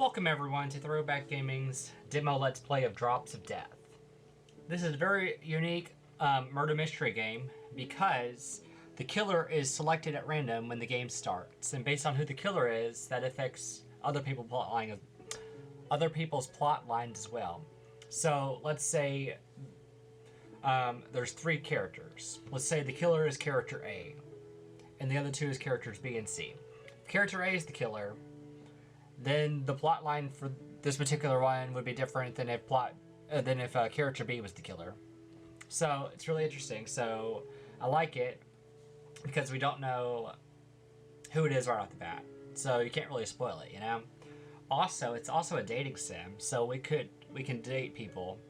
Welcome everyone to Throwback Gaming's demo Let's Play of Drops of Death. This is a very unique murder mystery game because the killer is selected at random when the game starts, and based on who the killer is, that affects other people's plot lines as well. So let's say there's three characters. Let's say the killer is character A, and the other two is characters B and C. If character A is the killer, then the plot line for this particular one would be different than if character B was the killer. So it's really interesting. So I like it because we don't know who it is right off the bat, so you can't really spoil it, you know. Also, it's also a dating sim, so we can date people,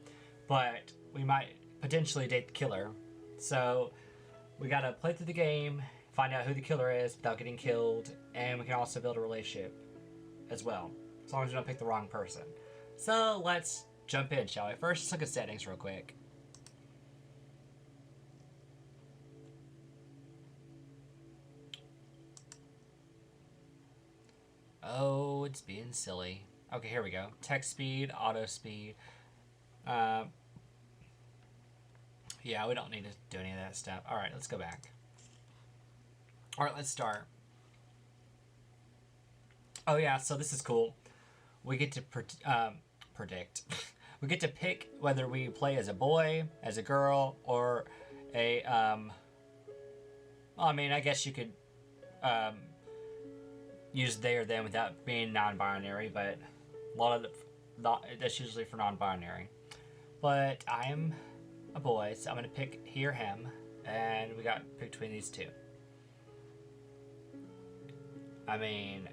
but we might potentially date the killer. So we gotta play through the game, find out who the killer is without getting killed, and we can also build a relationship as well, as long as we don't pick the wrong person. So let's jump in, shall we? First, let's look at settings real quick. Oh, it's being silly. Okay, here we go. Text speed, auto speed. Yeah, we don't need to do any of that stuff. Alright, let's go back. Alright, let's start. Oh yeah, so this is cool. We get to predict. We get to pick whether we play as a boy, as a girl, or a, I mean, I guess you could, use they or them without being non-binary, but a lot of that's usually for non-binary. But I'm a boy, so I'm gonna pick he or him, and we got to pick between these two. I mean,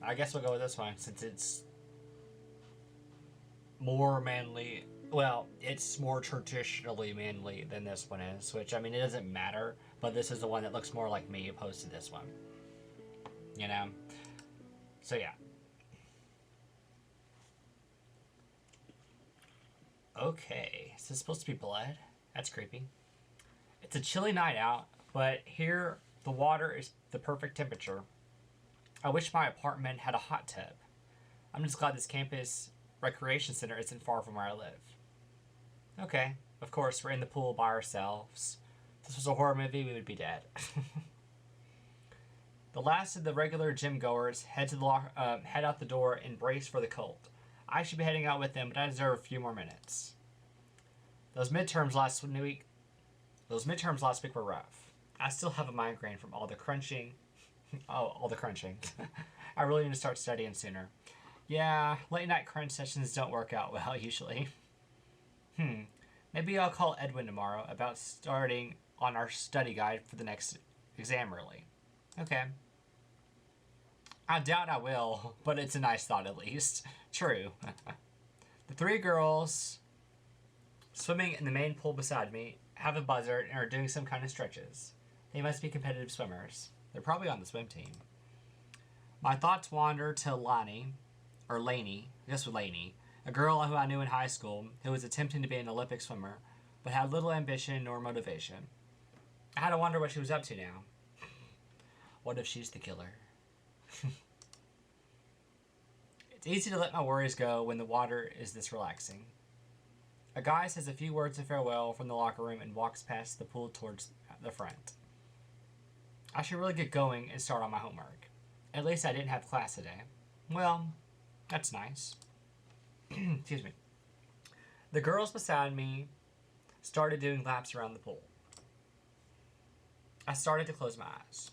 I guess we'll go with this one since it's more manly. Well, it's more traditionally manly than this one is, which, I mean, it doesn't matter, but this is the one that looks more like me opposed to this one. You know? So, yeah. Okay, is this supposed to be blood? That's creepy. It's a chilly night out, but here the water is the perfect temperature. I wish my apartment had a hot tub. I'm just glad this campus recreation center isn't far from where I live. Okay, of course, we're in the pool by ourselves. If this was a horror movie, we would be dead. The last of the regular gym goers head out the door and brace for the cold. I should be heading out with them, but I deserve a few more minutes. Those midterms last week were rough. I still have a migraine from all the crunching. All the crunching. I really need to start studying sooner. Yeah, late night crunch sessions don't work out well, usually. Maybe I'll call Edwin tomorrow about starting on our study guide for the next exam early. Okay. I doubt I will, but it's a nice thought at least. True. The three girls swimming in the main pool beside me have a buzzard and are doing some kind of stretches. They must be competitive swimmers. They're probably on the swim team. My thoughts wander to Lainey, I guess with Lainey, a girl who I knew in high school who was attempting to be an Olympic swimmer, but had little ambition nor motivation. I had to wonder what she was up to now. What if she's the killer? It's easy to let my worries go when the water is this relaxing. A guy says a few words of farewell from the locker room and walks past the pool towards the front. I should really get going and start on my homework. At least I didn't have class today. Well, that's nice. Excuse me. The girls beside me started doing laps around the pool. I started to close my eyes.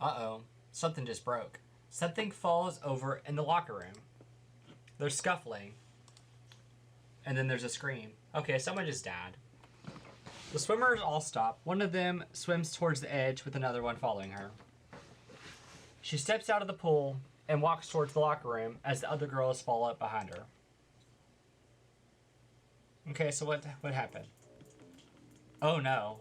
Uh-oh. Something just broke. Something falls over in the locker room. There's scuffling. And then there's a scream. Okay, someone just died. The swimmers all stop. One of them swims towards the edge with another one following her. She steps out of the pool and walks towards the locker room as the other girls follow up behind her. Okay, so what happened? Oh no.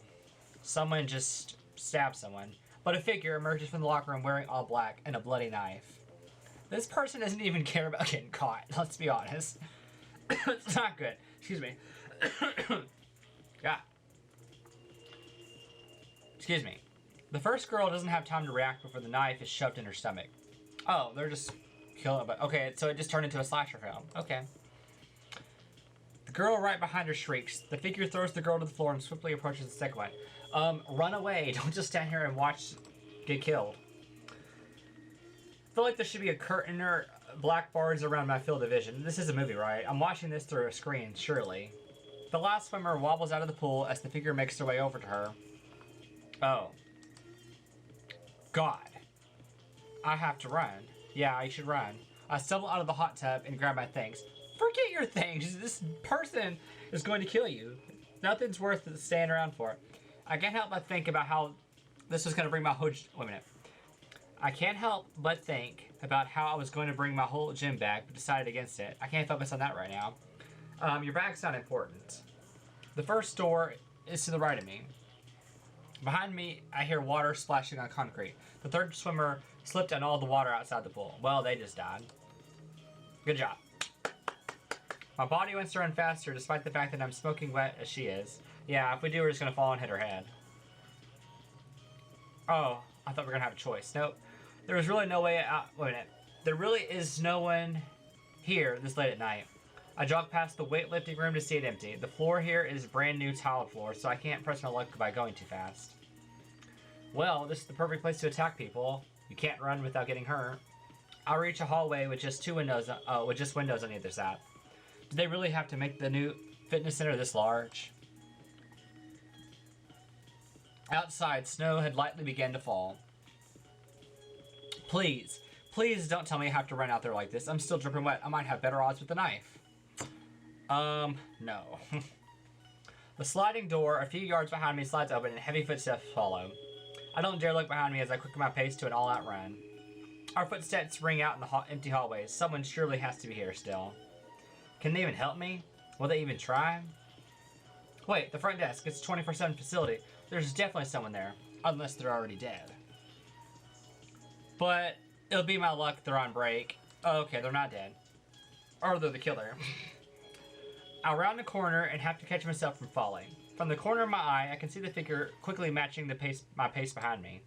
Someone just stabbed someone. But a figure emerges from the locker room wearing all black and a bloody knife. This person doesn't even care about getting caught, let's be honest. It's not good. Excuse me. Yeah. Excuse me. The first girl doesn't have time to react before the knife is shoved in her stomach. Oh, they're just killing, but okay, so it just turned into a slasher film. Okay. The girl right behind her shrieks. The figure throws the girl to the floor and swiftly approaches the second one. Run away. Don't just stand here and watch get killed. I feel like there should be a curtain or black bars around my field of vision. This is a movie, right? I'm watching this through a screen, surely. The last swimmer wobbles out of the pool as the figure makes their way over to her. Oh. God. I have to run. Yeah, I should run. I stumble out of the hot tub and grab my things. Forget your things. This person is going to kill you. Nothing's worth staying around for. I can't help but think about how this was going to bring my whole... Wait a minute. I can't help but think about how I was going to bring my whole gym back, but decided against it. I can't focus on that right now. Your bag's not important. The first door is to the right of me. Behind me, I hear water splashing on concrete. The third swimmer slipped in all the water outside the pool. Well, they just died. Good job. My body wants to run faster despite the fact that I'm smoking wet as she is. Yeah, if we do, we're just going to fall and hit her head. Oh, I thought we were going to have a choice. Nope. There was really no way out. Wait a minute. There really is no one here this late at night. I jog past the weightlifting room to see it empty. The floor here is brand new tiled floor, so I can't press my luck by going too fast. Well, this is the perfect place to attack people. You can't run without getting hurt. I'll reach a hallway with just windows on either side. Did they really have to make the new fitness center this large? Outside, snow had lightly begun to fall. Please, please don't tell me I have to run out there like this. I'm still dripping wet. I might have better odds with the knife. No. The sliding door a few yards behind me slides open and heavy footsteps follow. I don't dare look behind me as I quicken my pace to an all-out run. Our footsteps ring out in the empty hallways. Someone surely has to be here still. Can they even help me? Will they even try? Wait, the front desk. It's a 24/7 facility. There's definitely someone there. Unless they're already dead. But it'll be my luck they're on break. Oh, okay, they're not dead. Or they're the killer. I'll round the corner and have to catch myself from falling. From the corner of my eye, I can see the figure quickly matching my pace behind me.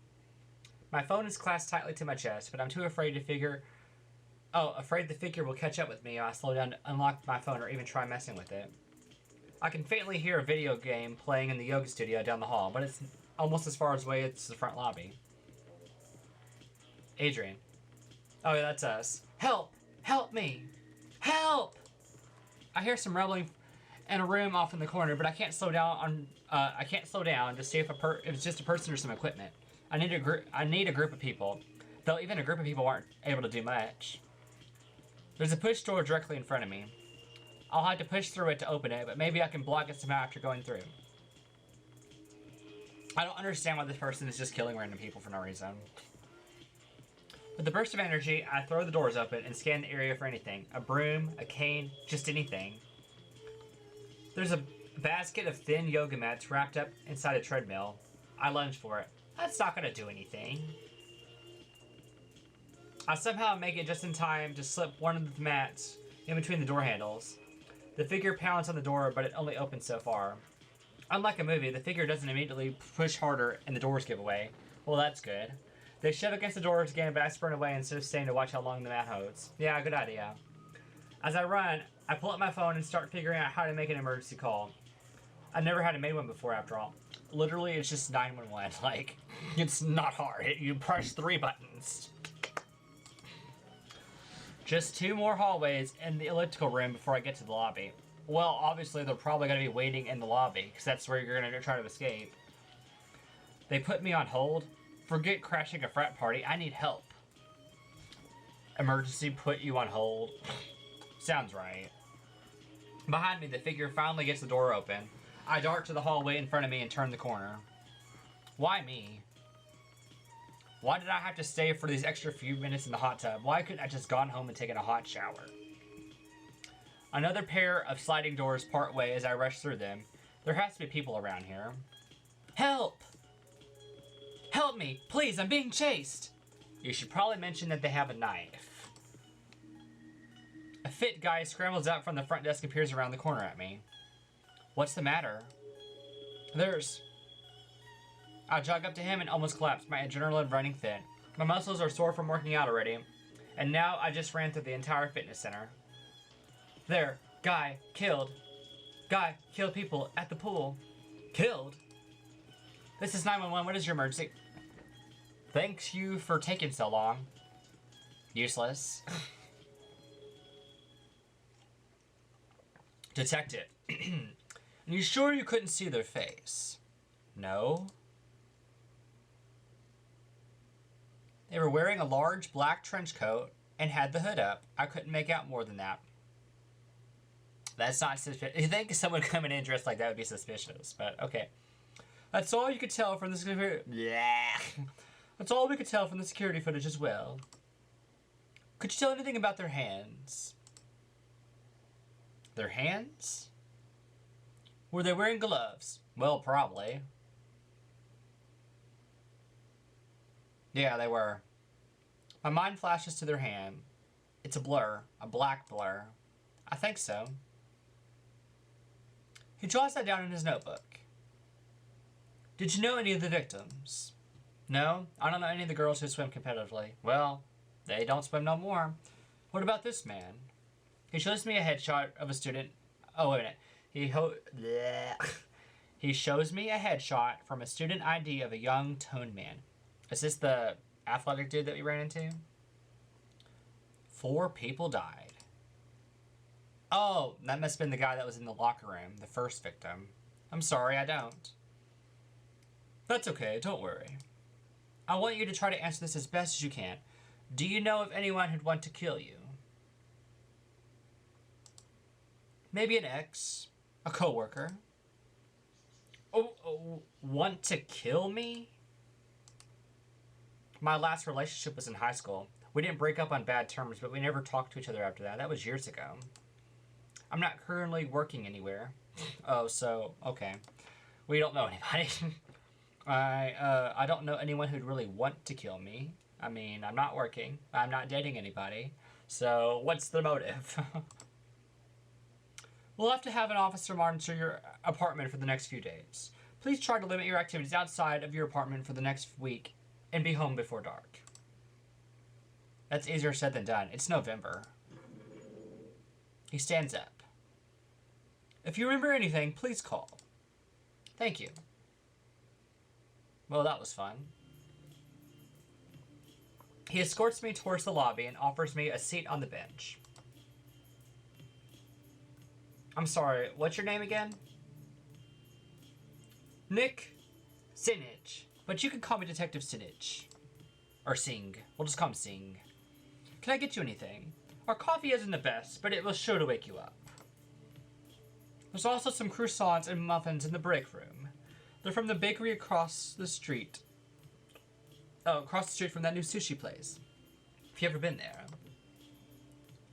My phone is clasped tightly to my chest, but I'm too afraid afraid the figure will catch up with me if I slow down to unlock my phone or even try messing with it. I can faintly hear a video game playing in the yoga studio down the hall, but it's almost as far away as the front lobby. Adrian. Oh, yeah, that's us. Help! Help me! Help! I hear some rumbling in a room off in the corner, but I can't slow down to see if it's just a person or some equipment. I need a group of people. Though even a group of people aren't able to do much. There's a push door directly in front of me. I'll have to push through it to open it, but maybe I can block it somehow after going through. I don't understand why this person is just killing random people for no reason. With a burst of energy, I throw the doors open and scan the area for anything. A broom, a cane, just anything. There's a basket of thin yoga mats wrapped up inside a treadmill. I lunge for it. That's not going to do anything. I somehow make it just in time to slip one of the mats in between the door handles. The figure pounds on the door, but it only opens so far. Unlike a movie, the figure doesn't immediately push harder and the doors give away. Well, that's good. They shove against the doors again, but I sprint away instead of staying to watch how long the mat holds. Yeah, good idea. As I run, I pull up my phone and start figuring out how to make an emergency call. I've never had to make one before, after all. Literally, it's just 911. Like, it's not hard. You press 3 buttons. Just 2 more hallways in the elliptical room before I get to the lobby. Well, obviously, they're probably going to be waiting in the lobby, because that's where you're going to try to escape. They put me on hold. Forget crashing a frat party. I need help. Emergency put you on hold. Sounds right. Behind me, the figure finally gets the door open. I dart to the hallway in front of me and turn the corner. Why me? Why did I have to stay for these extra few minutes in the hot tub? Why couldn't I just gone home and taken a hot shower? Another pair of sliding doors part way as I rush through them. There has to be people around here. Help! Help me! Please, I'm being chased! You should probably mention that they have a knife. A fit guy scrambles out from the front desk and peers around the corner at me. What's the matter? I jog up to him and almost collapse, my adrenaline running thin. My muscles are sore from working out already, and now I just ran through the entire fitness center. There, guy killed people at the pool. Killed? This is 911, what is your emergency? Thanks you for taking so long. Useless. Detective. You sure you couldn't see their face? No. They were wearing a large black trench coat and had the hood up. I couldn't make out more than that. That's not suspicious. You think someone coming in dressed like that would be suspicious, but okay. That's all you could tell from the security. Yeah. That's all we could tell from the security footage as well. Could you tell anything about their hands? Their hands? Were they wearing gloves? Well, probably. Yeah, they were. My mind flashes to their hand. It's a blur, a black blur. I think so. He draws that down in his notebook. Did you know any of the victims? No, I don't know any of the girls who swim competitively. Well, they don't swim no more. What about this man? He shows me a headshot of a student. Oh, wait a minute. He shows me a headshot from a student ID of a young toned man. Is this the athletic dude that we ran into? 4 people died. Oh, that must have been the guy that was in the locker room, the first victim. I'm sorry, I don't. That's okay, don't worry. I want you to try to answer this as best as you can. Do you know of anyone who'd want to kill you? Maybe an ex, a coworker. Oh, want to kill me? My last relationship was in high school. We didn't break up on bad terms, but we never talked to each other after that. That was years ago. I'm not currently working anywhere. Oh, so, okay. We don't know anybody. I don't know anyone who'd really want to kill me. I mean, I'm not working. I'm not dating anybody. So, what's the motive? We'll have to have an officer monitor your apartment for the next few days. Please try to limit your activities outside of your apartment for the next week and be home before dark. That's easier said than done. It's November. He stands up. If you remember anything, please call. Thank you. Well, that was fun. He escorts me towards the lobby and offers me a seat on the bench. I'm sorry, what's your name again? Nick Sinich. But you can call me Detective Sinich. Or Singh. We'll just call him Singh. Can I get you anything? Our coffee isn't the best, but it will sure to wake you up. There's also some croissants and muffins in the break room. They're from the bakery across the street. Oh, across the street from that new sushi place. If you ever been there.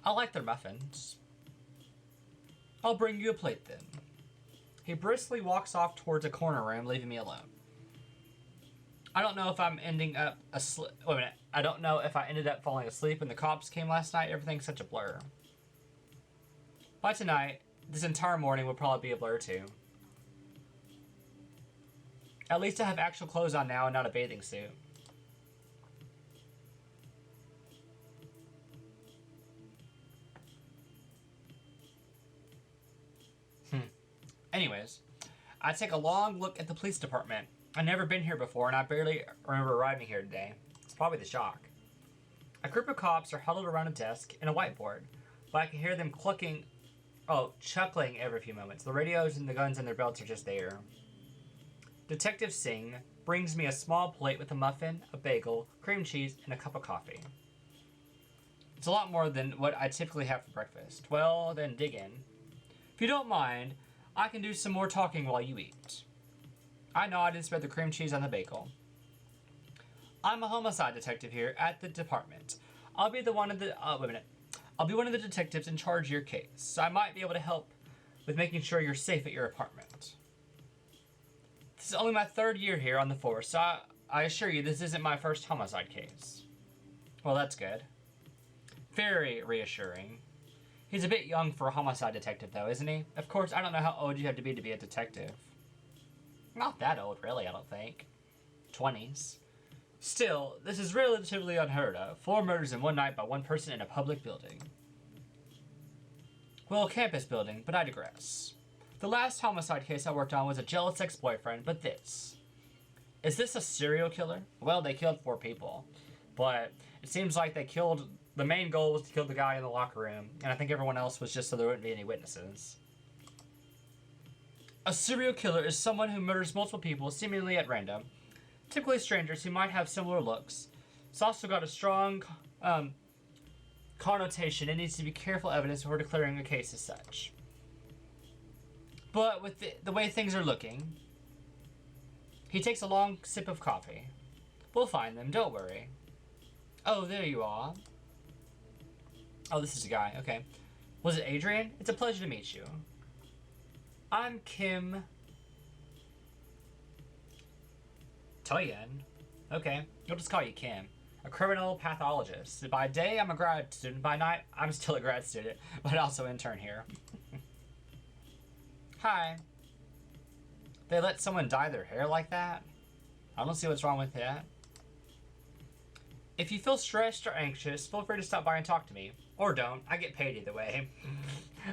I like their muffins. I'll bring you a plate then. He briskly walks off towards a corner room, leaving me alone. I don't know if I'm ending up asleep. Wait a minute. I don't know if I ended up falling asleep when the cops came last night. Everything's such a blur. By tonight, this entire morning will probably be a blur too. At least I have actual clothes on now and not a bathing suit. Anyways, I take a long look at the police department. I've never been here before, and I barely remember arriving here today. It's probably the shock. A group of cops are huddled around a desk and a whiteboard, but I can hear them chuckling every few moments. The radios and the guns in their belts are just there. Detective Singh brings me a small plate with a muffin, a bagel, cream cheese, and a cup of coffee. It's a lot more than what I typically have for breakfast. Well, then dig in. If you don't mind, I can do some more talking while you eat. I nod and spread the cream cheese on the bagel. I'm a homicide detective here at the department. I'll be one of the detectives in charge of your case, so I might be able to help with making sure you're safe at your apartment. This is only my 3rd year here on the force, so I assure you this isn't my first homicide case. Well, that's good. Very reassuring. He's a bit young for a homicide detective, though, isn't he? Of course, I don't know how old you have to be a detective. Not that old, really, I don't think. 20s. Still, this is relatively unheard of. 4 murders in one night by one person in a public building. Well, campus building, but I digress. The last homicide case I worked on was a jealous ex-boyfriend, but this. Is this a serial killer? Well, they killed 4 people. But it seems like they killed... The main goal was to kill the guy in the locker room, and I think everyone else was just so there wouldn't be any witnesses. A serial killer is someone who murders multiple people, seemingly at random. Typically strangers who might have similar looks. It's also got a strong connotation and needs to be careful evidence before declaring a case as such. But with the way things are looking, he takes a long sip of coffee. We'll find them, don't worry. Oh, there you are. Oh, this is a guy, okay. Was it Adrian? It's a pleasure to meet you. I'm Kim Toyen. Okay, we'll just call you Kim. A criminal pathologist. By day, I'm a grad student. By night, I'm still a grad student, but also intern here. Hi. They let someone dye their hair like that? I don't see what's wrong with that. If you feel stressed or anxious, feel free to stop by and talk to me. Or don't. I get paid either way.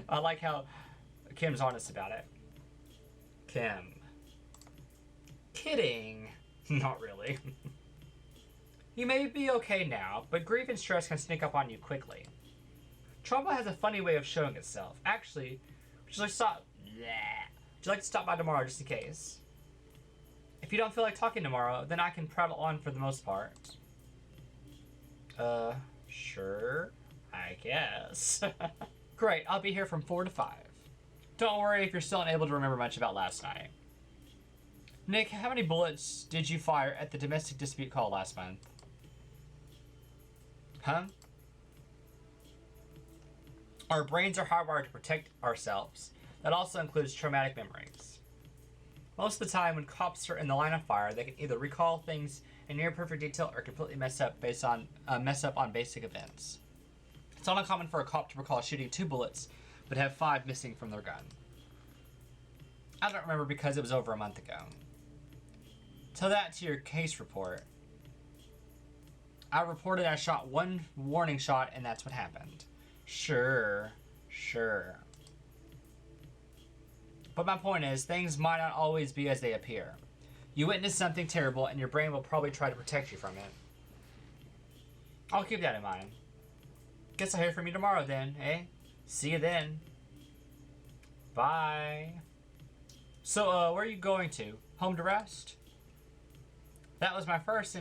I like how Kim's honest about it. Kim. Kidding. Not really. You may be okay now, but grief and stress can sneak up on you quickly. Trauma has a funny way of showing itself. Actually, would you like to stop by tomorrow just in case? If you don't feel like talking tomorrow, then I can prattle on for the most part. Sure, I guess. Great, I'll be here from 4 to 5. Don't worry if you're still unable to remember much about last night. Nick, how many bullets did you fire at the domestic dispute call last month? Huh? Our brains are hardwired to protect ourselves. That also includes traumatic memories. Most of the time when cops are in the line of fire, they can either recall things in near perfect detail or completely mess up on basic events. It's not uncommon for a cop to recall shooting 2 bullets, but have 5 missing from their gun. I don't remember because it was over a month ago. Tell that to your case report. I reported I shot 1 warning shot and that's what happened. Sure. But my point is, things might not always be as they appear. You witness something terrible and your brain will probably try to protect you from it. I'll keep that in mind. Guess I'll hear from you tomorrow then, eh? See you then. Bye. So, where are you going to? Home to rest? That was my first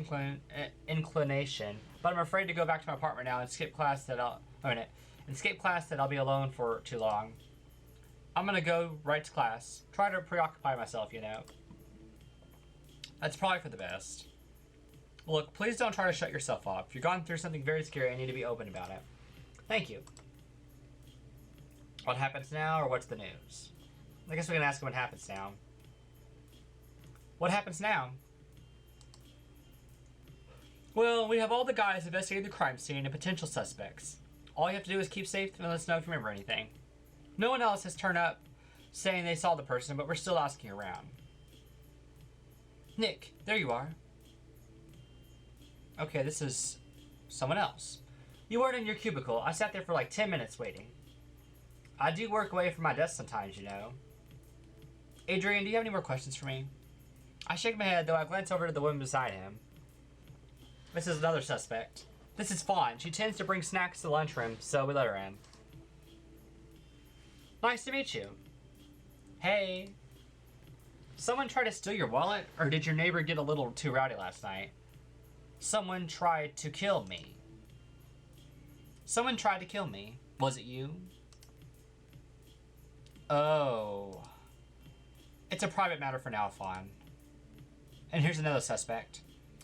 inclination, but I'm afraid to go back to my apartment now and skip class that I'll be alone for too long. I'm gonna go right to class. Try to preoccupy myself, you know. That's probably for the best. Look, please don't try to shut yourself off. If you're going through something very scary, I need to be open about it. Thank you. What happens now, or what's the news? I guess we can ask him what happens now. What happens now? Well, we have all the guys investigating the crime scene and potential suspects. All you have to do is keep safe and let us know if you remember anything. No one else has turned up saying they saw the person, but we're still asking around. Nick, there you are. Okay, this is someone else. You weren't in your cubicle. I sat there for like 10 minutes waiting. I do work away from my desk sometimes, you know. Adrian, do you have any more questions for me? I shake my head, though I glance over to the woman beside him. This is another suspect. This is Fawn. She tends to bring snacks to the lunchroom, so we let her in. Nice to meet you. Hey. Someone tried to steal your wallet, or did your neighbor get a little too rowdy last night? Someone tried to kill me. Someone tried to kill me. Was it you? Oh. It's a private matter for now, Fawn. And here's another suspect.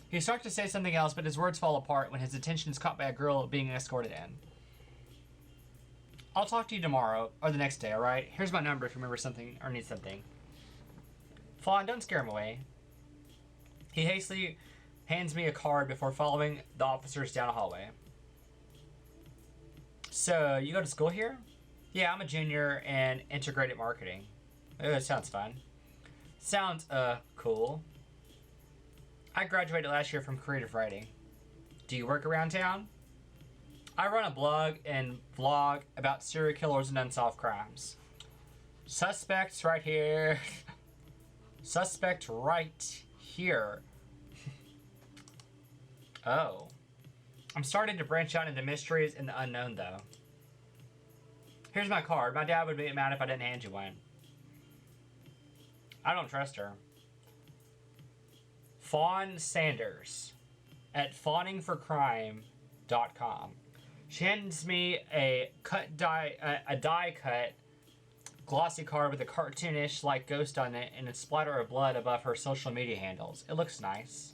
He starts to say something else, but his words fall apart when his attention is caught by a girl being escorted in. I'll talk to you tomorrow, or the next day, alright? Here's my number if you remember something or need something. Fawn, don't scare him away. He hastily hands me a card before following the officers down a hallway. So, you go to school here? Yeah, I'm a junior in integrated marketing. Sounds fun. Sounds, cool. I graduated last year from creative writing. Do you work around town? I run a blog and vlog about serial killers and unsolved crimes. Suspects right here. Suspect right here. Oh. I'm starting to branch out into mysteries and the unknown, though. Here's my card. My dad would be mad if I didn't hand you one. I don't trust her. Fawn Sanders at fawningforcrime.com. She hands me a die cut glossy card with a cartoonish like ghost on it and a splatter of blood above her social media handles. It looks nice.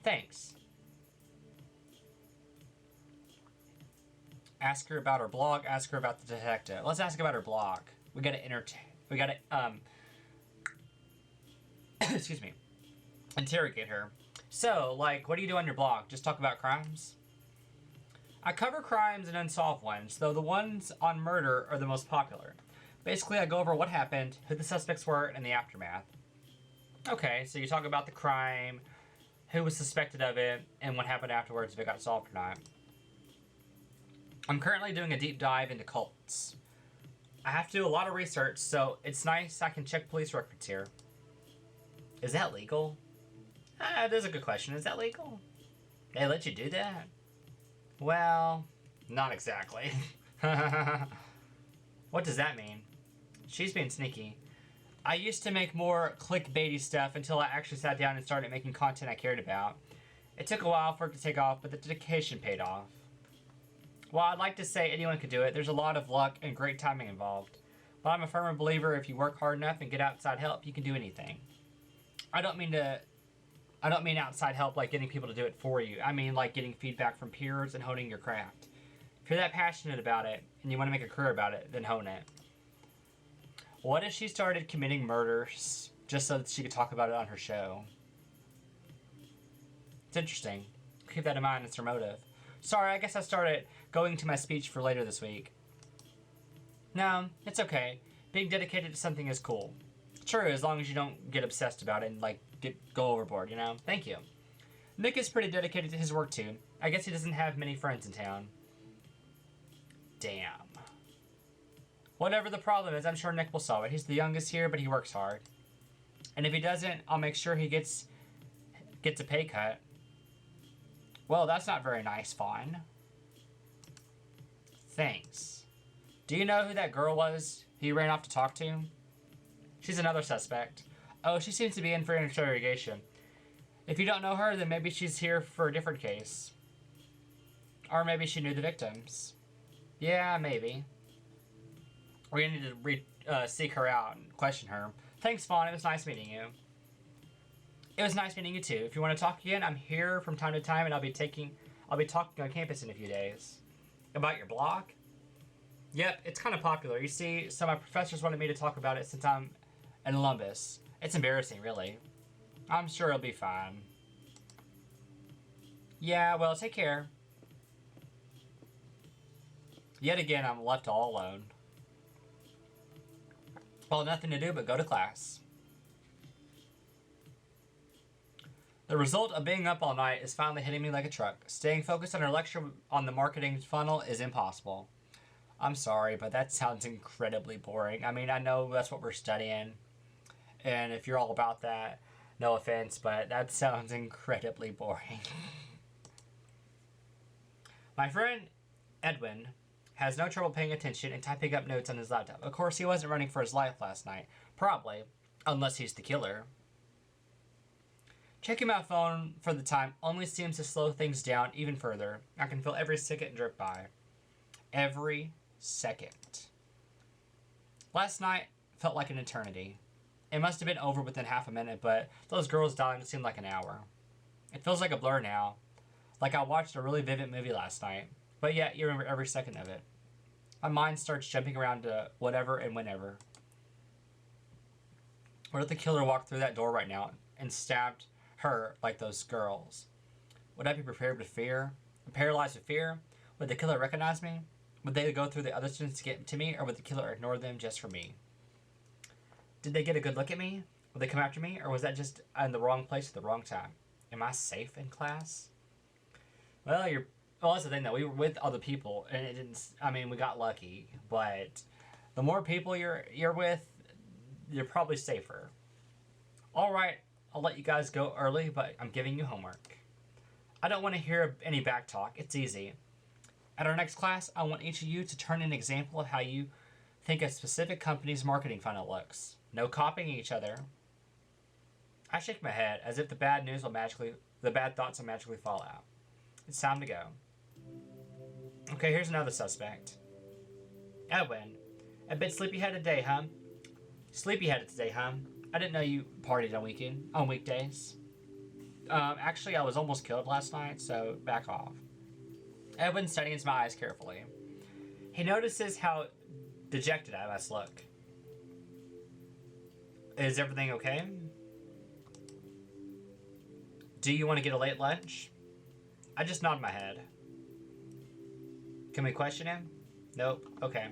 Thanks. Ask her about her blog. Ask her about the detective. Let's ask about her blog. We gotta excuse me. Interrogate her. So, like, what do you do on your blog? Just talk about crimes? I cover crimes and unsolved ones, though the ones on murder are the most popular. Basically, I go over what happened, who the suspects were, and the aftermath. Okay, so you talk about the crime, who was suspected of it, and what happened afterwards, if it got solved or not. I'm currently doing a deep dive into cults. I have to do a lot of research, so it's nice I can check police records here. Is that legal? That's a good question. Is that legal? They let you do that? Well, not exactly. What does that mean? She's being sneaky. I used to make more clickbaity stuff until I actually sat down and started making content I cared about. It took a while for it to take off, but the dedication paid off. While I'd like to say anyone could do it, there's a lot of luck and great timing involved. But I'm a firm believer if you work hard enough and get outside help, you can do anything. I don't mean outside help like getting people to do it for you. I mean like getting feedback from peers and honing your craft. If you're that passionate about it and you want to make a career about it, then hone it. What if she started committing murders just so that she could talk about it on her show? It's interesting. Keep that in mind, it's her motive. Sorry, I guess I started going to my speech for later this week. No, it's okay. Being dedicated to something is cool. True, as long as you don't get obsessed about it and like go overboard, you know? Thank you. Nick is pretty dedicated to his work too. I guess he doesn't have many friends in town. Damn. Whatever the problem is, I'm sure Nick will solve it. He's the youngest here, but he works hard. And if he doesn't, I'll make sure he gets a pay cut. Well, that's not very nice, Fawn. Thanks. Do you know who that girl was he ran off to talk to? She's another suspect. Oh, she seems to be in for an interrogation. If you don't know her, then maybe she's here for a different case. Or maybe she knew the victims. Yeah, maybe. We're gonna need to seek her out and question her. Thanks, Fawn. It was nice meeting you. It was nice meeting you too. If you want to talk again, I'm here from time to time, and I'll be talking on campus in a few days. About your blog? Yep, it's kind of popular. You see, some of my professors wanted me to talk about it since I'm in Columbus. It's embarrassing, really. I'm sure it'll be fine. Yeah, well, take care. Yet again, I'm left all alone. Well, nothing to do but go to class. The result of being up all night is finally hitting me like a truck. Staying focused on our lecture on the marketing funnel is impossible. I'm sorry, but that sounds incredibly boring. I mean, I know that's what we're studying, and if you're all about that, no offense, but that sounds incredibly boring. My friend Edwin has no trouble paying attention and typing up notes on his laptop. Of course, he wasn't running for his life last night. Probably, unless he's the killer. Checking my phone for the time only seems to slow things down even further. I can feel every second drip by. Every second. Last night felt like an eternity. It must have been over within half a minute, but those girls dying seemed like an hour. It feels like a blur now. Like I watched a really vivid movie last night. But yet, you remember every second of it. My mind starts jumping around to whatever and whenever. What if the killer walked through that door right now and stabbed her like those girls? Would I be prepared with fear? Paralyzed with fear? Would the killer recognize me? Would they go through the other students to get to me, or would the killer ignore them just for me? Did they get a good look at me? Will they come after me, or was that just in the wrong place at the wrong time? Am I safe in class? Well, that's the thing, though. We were with other people, and it didn't... I mean, we got lucky, but the more people you're with, you're probably safer. All right, I'll let you guys go early, but I'm giving you homework. I don't want to hear any back talk. It's easy. At our next class, I want each of you to turn an example of how you think a specific company's marketing funnel looks. No copying each other. I shake my head as if the bad thoughts will magically fall out. It's time to go. Okay, here's another suspect. Edwin. A bit sleepyheaded today, huh? Sleepyheaded today, huh? I didn't know you partied on weekdays. Actually, I was almost killed last night, so back off. Edwin studies my eyes carefully. He notices how dejected I must look. Is everything okay? Do you want to get a late lunch? I just nod my head. Can we question him? Nope. Okay.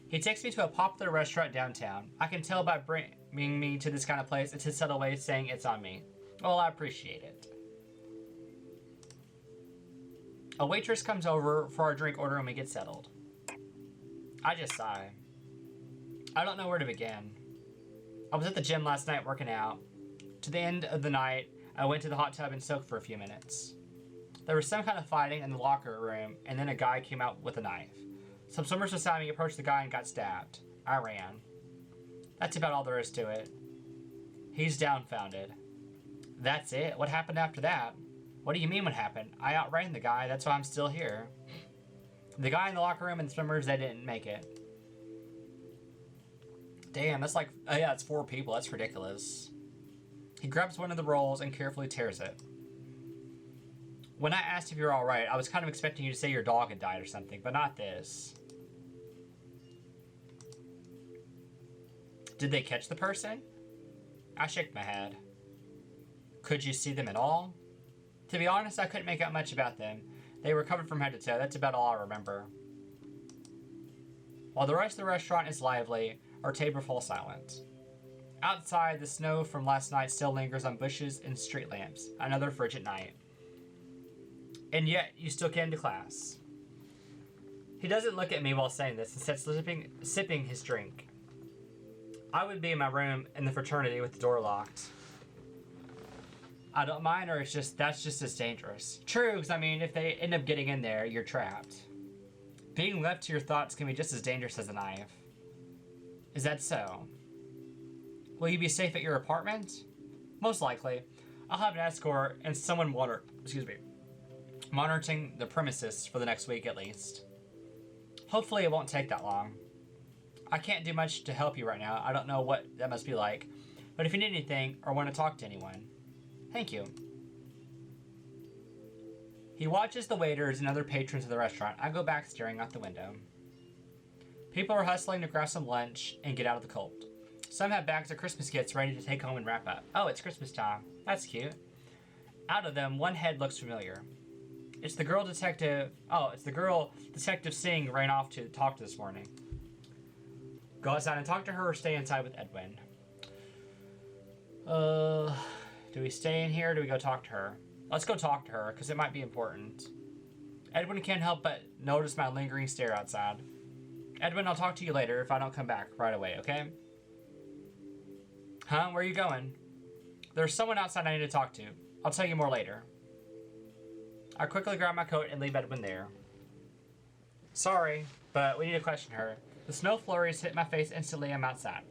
He takes me to a popular restaurant downtown. I can tell by bringing me to this kind of place, it's his subtle way of saying it's on me. Well, I appreciate it. A waitress comes over for our drink order and we get settled. I just sigh. I don't know where to begin. I was at the gym last night working out. To the end of the night, I went to the hot tub and soaked for a few minutes. There was some kind of fighting in the locker room, and then a guy came out with a knife. Some swimmers beside me approached the guy and got stabbed. I ran. That's about all there is to it. He's dumbfounded. That's it? What happened after that? What do you mean what happened? I outran the guy, that's why I'm still here. The guy in the locker room and the swimmers, they didn't make it. Damn, that's like, oh yeah, it's 4 people, that's ridiculous. He grabs one of the rolls and carefully tears it. When I asked if you were alright, I was kind of expecting you to say your dog had died or something, but not this. Did they catch the person? I shook my head. Could you see them at all? To be honest, I couldn't make out much about them. They were covered from head to toe, that's about all I remember. While the rest of the restaurant is lively, our table falls silent. Outside, the snow from last night still lingers on bushes and street lamps. Another frigid night. And yet, you still came to class. He doesn't look at me while saying this, instead sipping his drink. I would be in my room in the fraternity with the door locked. I don't mind, or that's just as dangerous. True, because I mean, if they end up getting in there, you're trapped. Being left to your thoughts can be just as dangerous as a knife. Is that so? Will you be safe at your apartment? Most likely. I'll have an escort and someone monitoring the premises for the next week at least. Hopefully it won't take that long. I can't do much to help you right now. I don't know what that must be like. But if you need anything or want to talk to anyone, thank you. He watches the waiters and other patrons of the restaurant. I go back staring out the window. People are hustling to grab some lunch and get out of the cold. Some have bags of Christmas gifts ready to take home and wrap up. Oh, it's Christmas time. That's cute. Out of them, one head looks familiar. It's the girl Detective Singh ran off to talk to this morning. Go outside and talk to her or stay inside with Edwin. Do we stay in here or do we go talk to her? Let's go talk to her, because it might be important. Edwin can't help but notice my lingering stare outside. Edwin, I'll talk to you later if I don't come back right away, okay? Huh? Where are you going? There's someone outside I need to talk to. I'll tell you more later. I quickly grab my coat and leave Edwin there. Sorry, but we need to question her. The snow flurries hit my face instantly. I'm outside,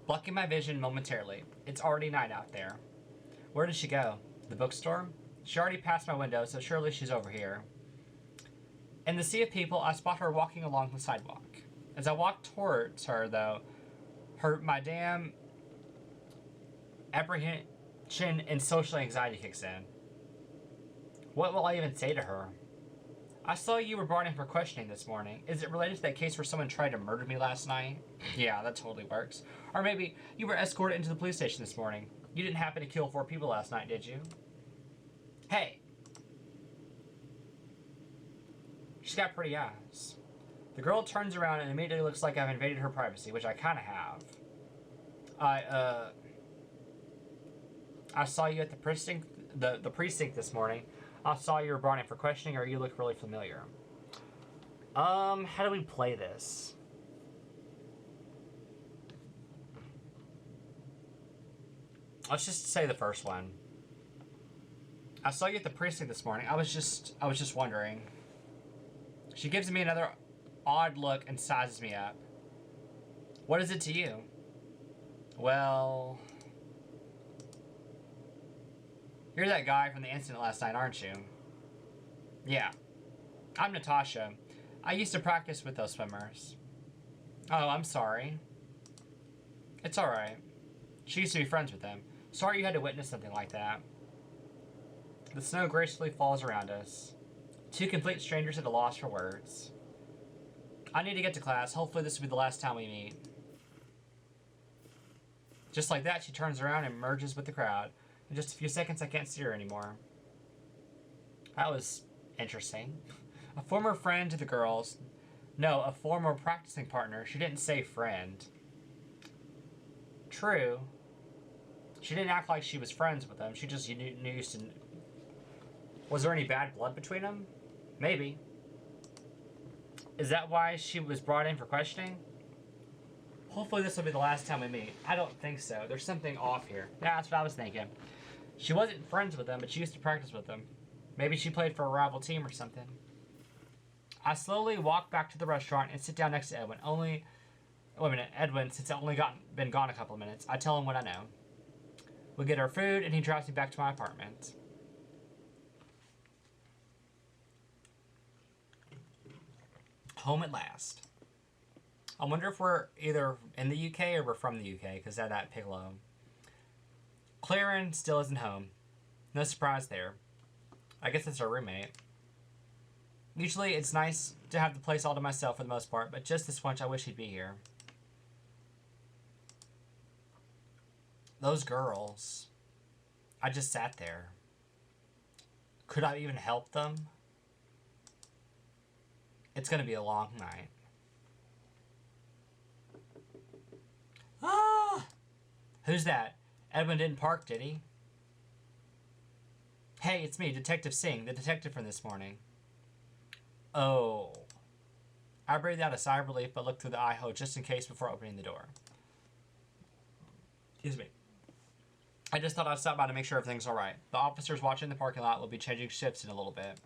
blocking my vision momentarily. It's already night out there. Where did she go? The bookstore? She already passed my window, so surely she's over here. In the sea of people, I spot her walking along the sidewalk. As I walk towards her, though, my damn apprehension and social anxiety kicks in. What will I even say to her? I saw you were brought in for questioning this morning. Is it related to that case where someone tried to murder me last night? Yeah, that totally works. Or maybe you were escorted into the police station this morning. You didn't happen to kill 4 people last night, did you? Hey! She's got pretty eyes. The girl turns around and immediately looks like I've invaded her privacy, which I kinda have. I I saw you at the precinct the precinct this morning. I saw you were brought in for questioning, or you look really familiar. How do we play this? Let's just say the first one. I saw you at the precinct this morning. I was just wondering. She gives me another odd look and sizes me up. What is it to you? Well, you're that guy from the incident last night, aren't you? Yeah. I'm Natasha. I used to practice with those swimmers. Oh, I'm sorry. It's alright. She used to be friends with them. Sorry you had to witness something like that. The snow gracefully falls around us. Two complete strangers at a loss for words. I need to get to class. Hopefully this will be the last time we meet. Just like that, she turns around and merges with the crowd. In just a few seconds, I can't see her anymore. That was interesting. A former friend to the girls. No, a former practicing partner. She didn't say friend. True. She didn't act like she was friends with them. She just used to... Was there any bad blood between them? Maybe. Is that why she was brought in for questioning? Hopefully this will be the last time we meet. I don't think so. There's something off here. Yeah, that's what I was thinking. She wasn't friends with them, but she used to practice with them. Maybe she played for a rival team or something. I slowly walk back to the restaurant and sit down next to Edwin. Wait a minute, Edwin, since I've only been gone a couple of minutes. I tell him what I know. We get our food, and he drives me back to my apartment. Home at last. I wonder if we're either in the UK or we're from the UK, because of that Piccolo. Claren still isn't home. No surprise there. I guess it's our roommate. Usually it's nice to have the place all to myself for the most part, but just this once I wish he'd be here. Those girls. I just sat there. Could I even help them? It's gonna be a long night. Ah! Who's that? Edwin didn't park, did he? Hey, it's me, Detective Singh, the detective from this morning. Oh. I breathed out a sigh of relief, but looked through the eye hole just in case before opening the door. Excuse me. I just thought I'd stop by to make sure everything's alright. The officers watching the parking lot will be changing shifts in a little bit.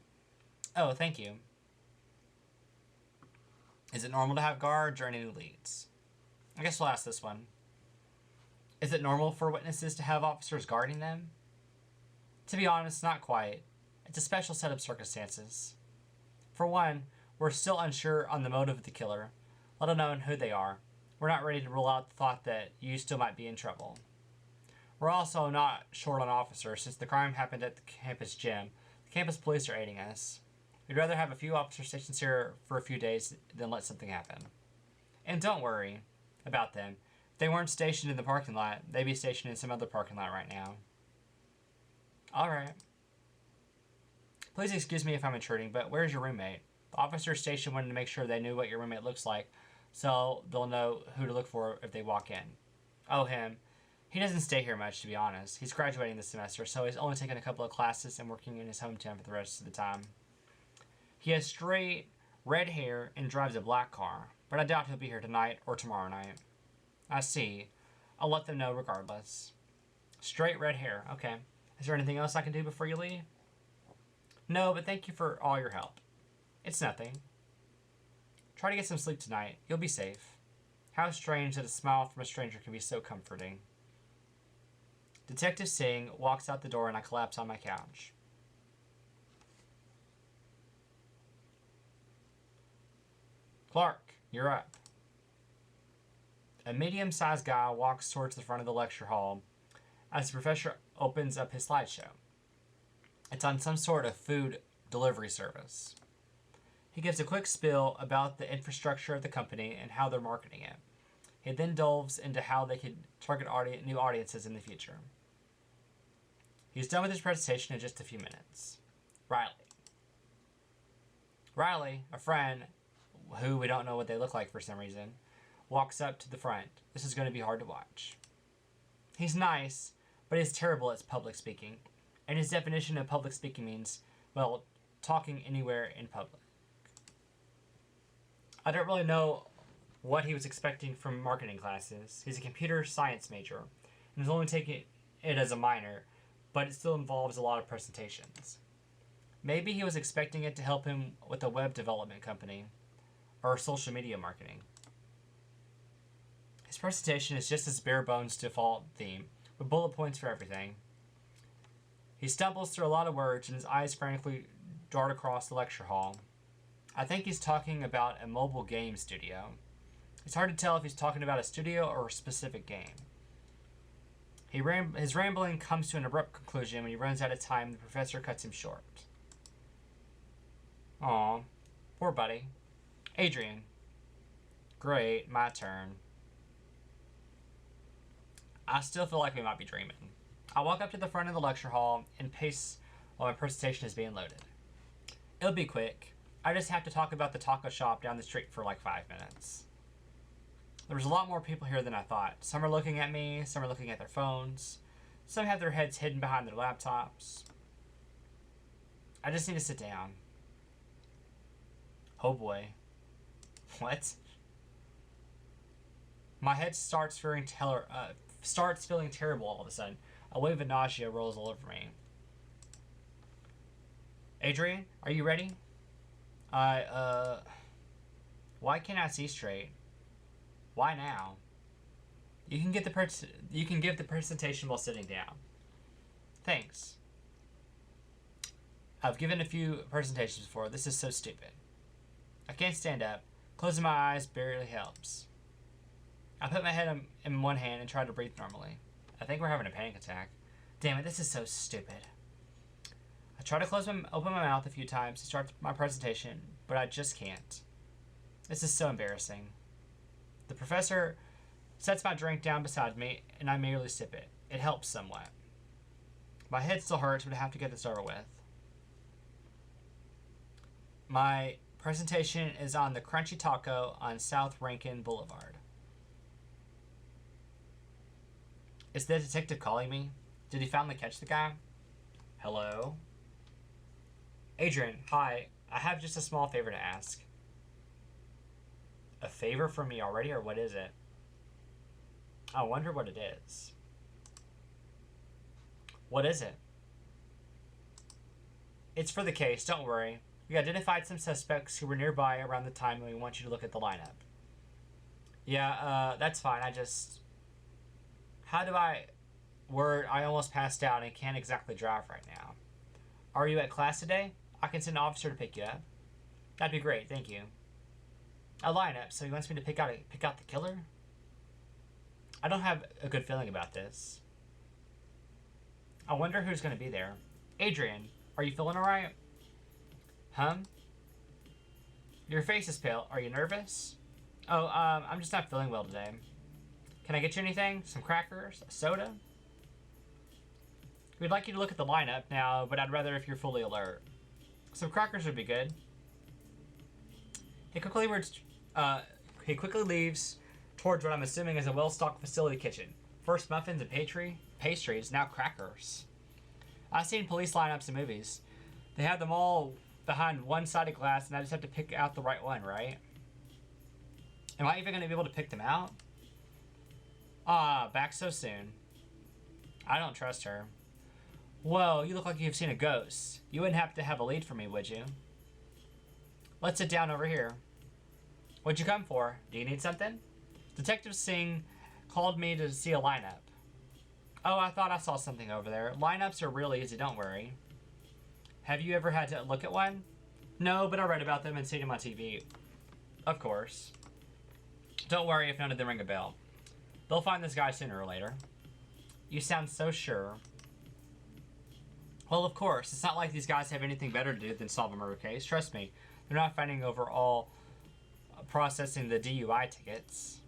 Oh, thank you. Is it normal to have guards or any new leads? I guess we'll ask this one. Is it normal for witnesses to have officers guarding them? To be honest, not quite. It's a special set of circumstances. For one, we're still unsure on the motive of the killer, let alone who they are. We're not ready to rule out the thought that you still might be in trouble. We're also not short on officers since the crime happened at the campus gym. The campus police are aiding us. We'd rather have a few officer stations here for a few days than let something happen. And don't worry about them. If they weren't stationed in the parking lot, they'd be stationed in some other parking lot right now. Alright. Please excuse me if I'm intruding, but where's your roommate? The officer station wanted to make sure they knew what your roommate looks like, so they'll know who to look for if they walk in. Oh, him. He doesn't stay here much, to be honest. He's graduating this semester, so he's only taking a couple of classes and working in his hometown for the rest of the time. He has straight, red hair and drives a black car, but I doubt he'll be here tonight or tomorrow night. I see. I'll let them know regardless. Straight red hair. Okay. Is there anything else I can do before you leave? No, but thank you for all your help. It's nothing. Try to get some sleep tonight. You'll be safe. How strange that a smile from a stranger can be so comforting. Detective Singh walks out the door and I collapse on my couch. Clark, you're up. A medium-sized guy walks towards the front of the lecture hall as the professor opens up his slideshow. It's on some sort of food delivery service. He gives a quick spiel about the infrastructure of the company and how they're marketing it. He then delves into how they could target new audiences in the future. He's done with his presentation in just a few minutes. Riley, a friend who we don't know what they look like for some reason, walks up to the front. This is going to be hard to watch. He's nice, but he's terrible at public speaking. And his definition of public speaking means, well, talking anywhere in public. I don't really know what he was expecting from marketing classes. He's a computer science major and is only taking it as a minor, but it still involves a lot of presentations. Maybe he was expecting it to help him with a web development company or social media marketing. His presentation is just his bare bones default theme, with bullet points for everything. He stumbles through a lot of words and his eyes frantically dart across the lecture hall. I think he's talking about a mobile game studio. It's hard to tell if he's talking about a studio or a specific game. His rambling comes to an abrupt conclusion when he runs out of time. The professor cuts him short. Aw, poor buddy. Adrian. Great, my turn. I still feel like we might be dreaming. I walk up to the front of the lecture hall and pace while my presentation is being loaded. It'll be quick. I just have to talk about the taco shop down the street for like 5 minutes. There was a lot more people here than I thought. Some are looking at me, some are looking at their phones, some have their heads hidden behind their laptops. I just need to sit down. Oh boy. What? My head starts feeling terrible all of a sudden. A wave of nausea rolls all over me. Adrian, are you ready? Why can't I see straight? Why now? You can give the presentation while sitting down. Thanks. I've given a few presentations before. This is so stupid. I can't stand up. Closing my eyes barely helps. I put my head in one hand and try to breathe normally. I think we're having a panic attack. Damn it, this is so stupid. I try to open my mouth a few times to start my presentation, but I just can't. This is so embarrassing. The professor sets my drink down beside me, and I merely sip it. It helps somewhat. My head still hurts, but I have to get this over with. My presentation is on the Crunchy Taco on South Rankin Boulevard. Is the detective calling me? Did he finally catch the guy? Hello? Adrian, hi. I have just a small favor to ask. A favor from me already, or what is it? I wonder what it is. What is it? It's for the case, don't worry. We identified some suspects who were nearby around the time, and we want you to look at the lineup. Yeah, that's fine. How do I almost passed out and can't exactly drive right now. Are you at class today? I can send an officer to pick you up. That'd be great, thank you. A lineup, so he wants me to pick out the killer? I don't have a good feeling about this. I wonder who's going to be there. Adrian, are you feeling alright? Your face is pale. Are you nervous? Oh, I'm just not feeling well today. Can I get you anything? Some crackers? A soda? We'd like you to look at the lineup now, but I'd rather if you're fully alert. Some crackers would be good. He quickly leaves towards what I'm assuming is a well-stocked facility kitchen. First muffins and pastries, now crackers. I've seen police lineups in movies. They have them all behind one-sided glass, and I just have to pick out the right one, right? Am I even going to be able to pick them out? Back so soon. I don't trust her. Whoa, you look like you've seen a ghost. You wouldn't have to have a lead for me, would you? Let's sit down over here. What'd you come for? Do you need something? Detective Singh called me to see a lineup. Oh, I thought I saw something over there. Lineups are really easy, don't worry. Have you ever had to look at one? No, but I read about them and seen them on TV. Of course. Don't worry if none of them ring a bell. They'll find this guy sooner or later. You sound so sure. Well, of course. It's not like these guys have anything better to do than solve a murder case. Trust me. They're not fighting over all processing the DUI tickets.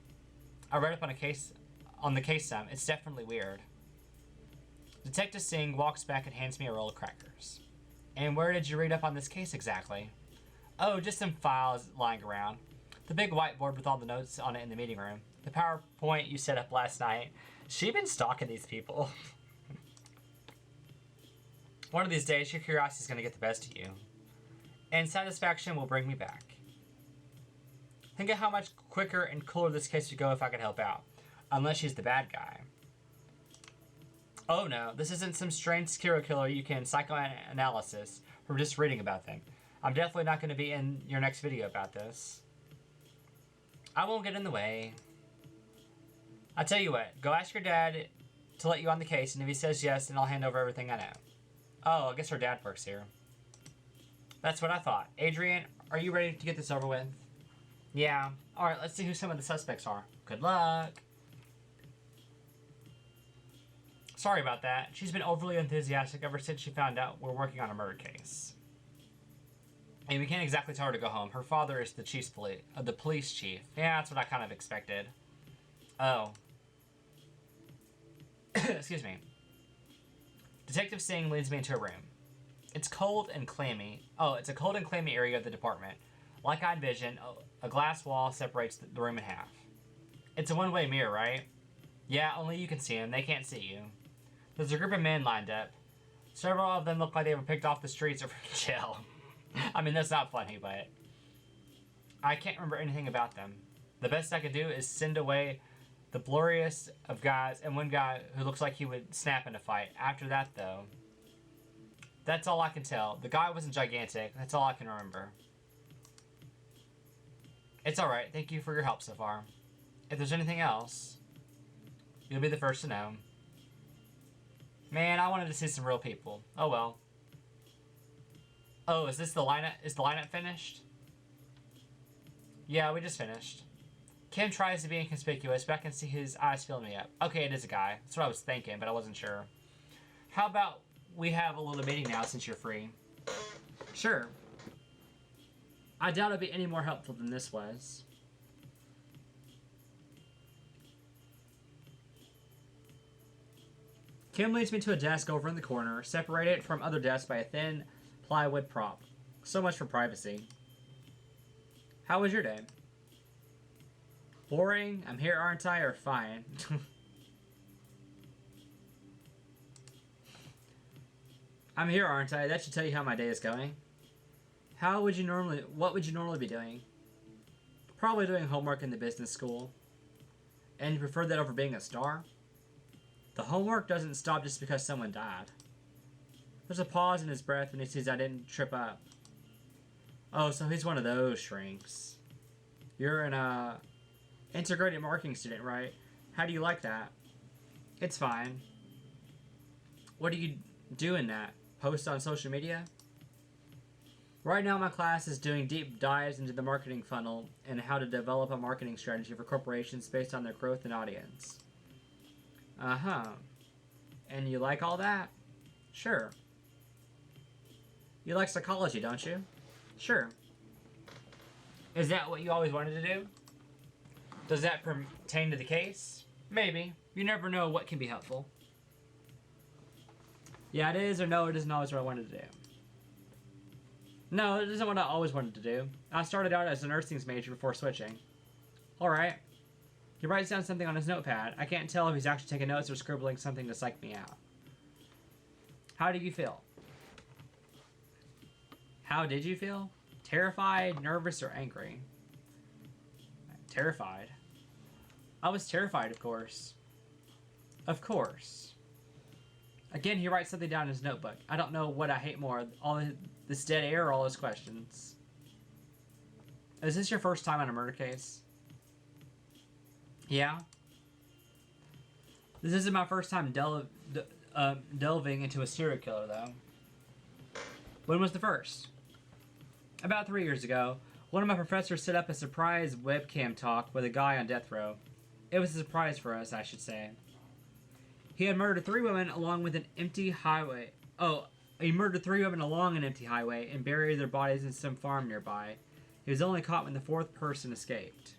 I read up on the case some. It's definitely weird. Detective Singh walks back and hands me a roll of crackers. And where did you read up on this case exactly? Oh, just some files lying around. The big whiteboard with all the notes on it in the meeting room. The PowerPoint you set up last night. She been stalking these people. One of these days, your curiosity is going to get the best of you. And satisfaction will bring me back. Think of how much quicker and cooler this case would go if I could help out. Unless she's the bad guy. Oh no, this isn't some strange serial killer you can psychoanalysis from just reading about them. I'm definitely not going to be in your next video about this. I won't get in the way. I tell you what, go ask your dad to let you on the case, and if he says yes, then I'll hand over everything I know. Oh, I guess her dad works here. That's what I thought. Adrian, are you ready to get this over with? Yeah. Alright, let's see who some of the suspects are. Good luck. Sorry about that. She's been overly enthusiastic ever since she found out we're working on a murder case. And we can't exactly tell her to go home. Her father is the police chief. Yeah, that's what I kind of expected. Oh. Excuse me. Detective Singh leads me into a room. It's cold and clammy. Oh, it's a cold and clammy area of the department. Like I envisioned, a glass wall separates the room in half. It's a one-way mirror, right? Yeah, only you can see them. They can't see you. There's a group of men lined up. Several of them look like they were picked off the streets or from jail. I mean, that's not funny, but I can't remember anything about them. The best I could do is send away the blurriest of guys and one guy who looks like he would snap in a fight. After that, though, that's all I can tell. The guy wasn't gigantic. That's all I can remember. It's alright. Thank you for your help so far. If there's anything else, you'll be the first to know. Man, I wanted to see some real people. Oh well. Oh, is this the lineup? Is the lineup finished? Yeah, we just finished. Kim tries to be inconspicuous, but I can see his eyes filling me up. Okay, it is a guy. That's what I was thinking, but I wasn't sure. How about we have a little meeting now since you're free? Sure. I doubt it'll be any more helpful than this was. Kim leads me to a desk over in the corner, separated from other desks by a thin plywood prop. So much for privacy. How was your day? Boring? I'm here, aren't I? Or fine? I'm here, aren't I? That should tell you how my day is going. What would you normally be doing? Probably doing homework in the business school. And you prefer that over being a star? The homework doesn't stop just because someone died. There's a pause in his breath when he sees I didn't trip up. Oh, so he's one of those shrinks. You're an integrated marketing student, right? How do you like that? It's fine. What do you do in that? Post on social media? Right now my class is doing deep dives into the marketing funnel and how to develop a marketing strategy for corporations based on their growth and audience. Uh-huh. And you like all that? Sure. You like psychology, don't you? Sure. Is that what you always wanted to do? Does that pertain to the case? Maybe. You never know what can be helpful. Yeah, it is, or no, it isn't always what I wanted to do. No, it isn't what I always wanted to do. I started out as a nursing major before switching. Alright. He writes down something on his notepad. I can't tell if he's actually taking notes or scribbling something to psych me out. How do you feel? How did you feel? Terrified, nervous, or angry? Terrified. I was terrified, of course. Of course. Again, he writes something down in his notebook. I don't know what I hate more, all this dead air or all his questions. Is this your first time on a murder case? Yeah. This isn't my first time delving into a serial killer, though. When was the first? About 3 years ago. One of my professors set up a surprise webcam talk with a guy on death row. It was a surprise for us, I should say. He had murdered 3 women along with an empty highway. Oh, he murdered 3 women along an empty highway and buried their bodies in some farm nearby. He was only caught when the 4th person escaped.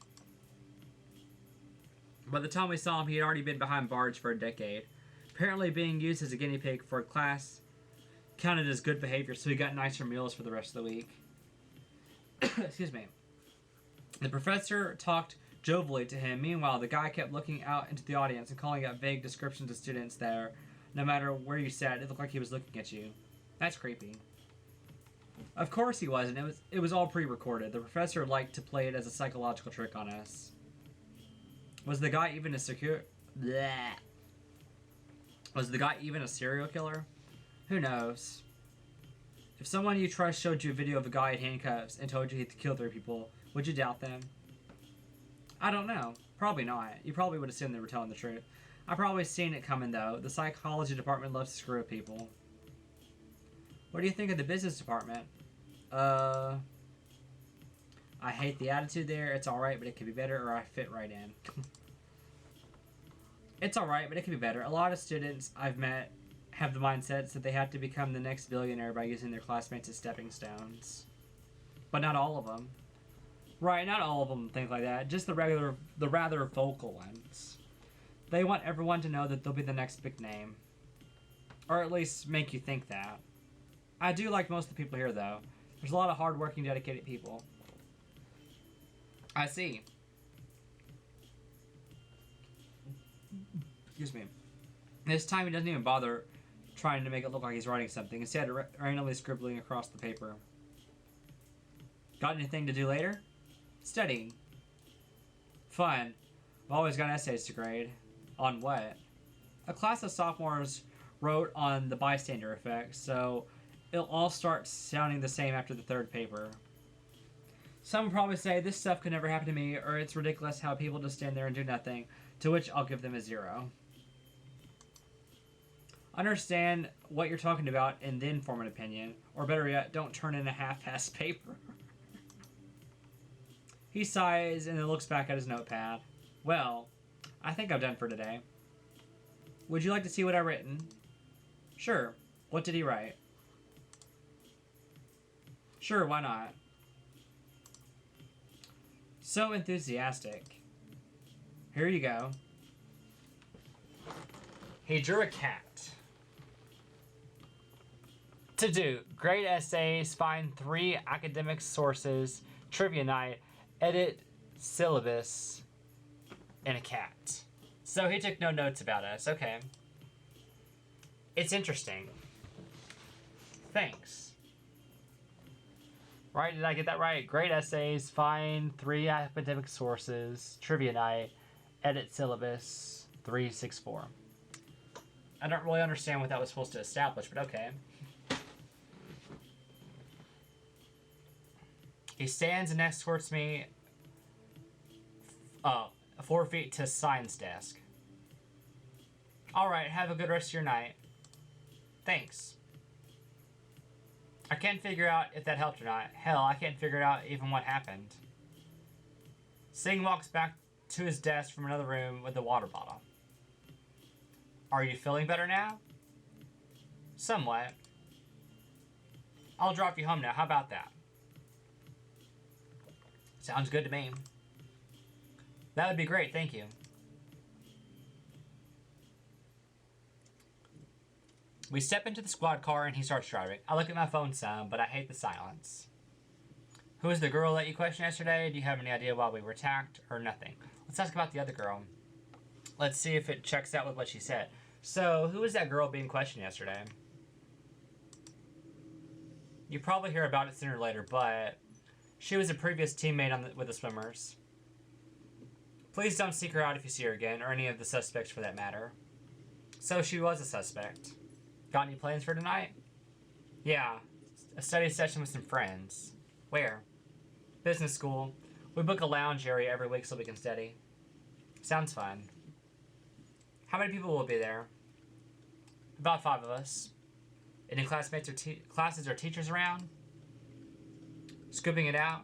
By the time we saw him, he had already been behind bars for a decade. Apparently being used as a guinea pig for a class counted as good behavior, so he got nicer meals for the rest of the week. Excuse me. The professor talked jovially to him. Meanwhile, the guy kept looking out into the audience and calling out vague descriptions of students there. No matter where you sat, it looked like he was looking at you. That's creepy. Of course he wasn't. It was all pre-recorded. The professor liked to play it as a psychological trick on us. Was the guy even a Was the guy even a serial killer? Who knows? If someone you trust showed you a video of a guy in handcuffs and told you he'd kill 3 people, would you doubt them? I don't know. Probably not. You probably would assume they were telling the truth. I've probably seen it coming, though. The psychology department loves to screw with people. What do you think of the business department? I hate the attitude there. It's alright, but it could be better, or I fit right in. It's alright, but it could be better. A lot of students I've met have the mindsets that they have to become the next billionaire by using their classmates as stepping stones. But not all of them. Right, not all of them think like that. Just the rather vocal ones. They want everyone to know that they'll be the next big name. Or at least make you think that. I do like most of the people here, though. There's a lot of hard-working, dedicated people. I see. Excuse me. This time he doesn't even bother trying to make it look like he's writing something. Instead, randomly scribbling across the paper. Got anything to do later? Studying. Fun. I've always got essays to grade. On what? A class of sophomores wrote on the bystander effect, so it'll all start sounding the same after the 3rd paper. Some will probably say this stuff could never happen to me, or it's ridiculous how people just stand there and do nothing, to which I'll give them a 0. Understand what you're talking about and then form an opinion, or better yet, don't turn in a half-assed paper. He sighs and then looks back at his notepad. Well, I think I'm done for today. Would you like to see what I've written? Sure. What did he write? Sure, why not? So enthusiastic. Here you go. He drew a cat. To do, grade essays, find 3 academic sources, trivia night, edit syllabus, and a cat. So he took no notes about us. Okay. It's interesting. Thanks. Right? Did I get that right? Grade essays, find 3 academic sources, trivia night, edit syllabus, 364. I don't really understand what that was supposed to establish, but okay. He stands and escorts me 4 feet to science desk. Alright, have a good rest of your night. Thanks. I can't figure out if that helped or not. Hell, I can't figure out even what happened. Singh walks back to his desk from another room with a water bottle. Are you feeling better now? Somewhat. I'll drop you home now. How about that? Sounds good to me. That would be great, thank you. We step into the squad car and he starts driving. I look at my phone some, but I hate the silence. Who was the girl that you questioned yesterday? Do you have any idea why we were attacked or nothing? Let's ask about the other girl. Let's see if it checks out with what she said. So, who was that girl being questioned yesterday? You probably hear about it sooner or later, but she was a previous teammate with the swimmers. Please don't seek her out if you see her again, or any of the suspects for that matter. So she was a suspect. Got any plans for tonight? Yeah, a study session with some friends. Where? Business school. We book a lounge area every week so we can study. Sounds fun. How many people will be there? About 5 of us. Any classmates or classes or teachers around? Scooping it out?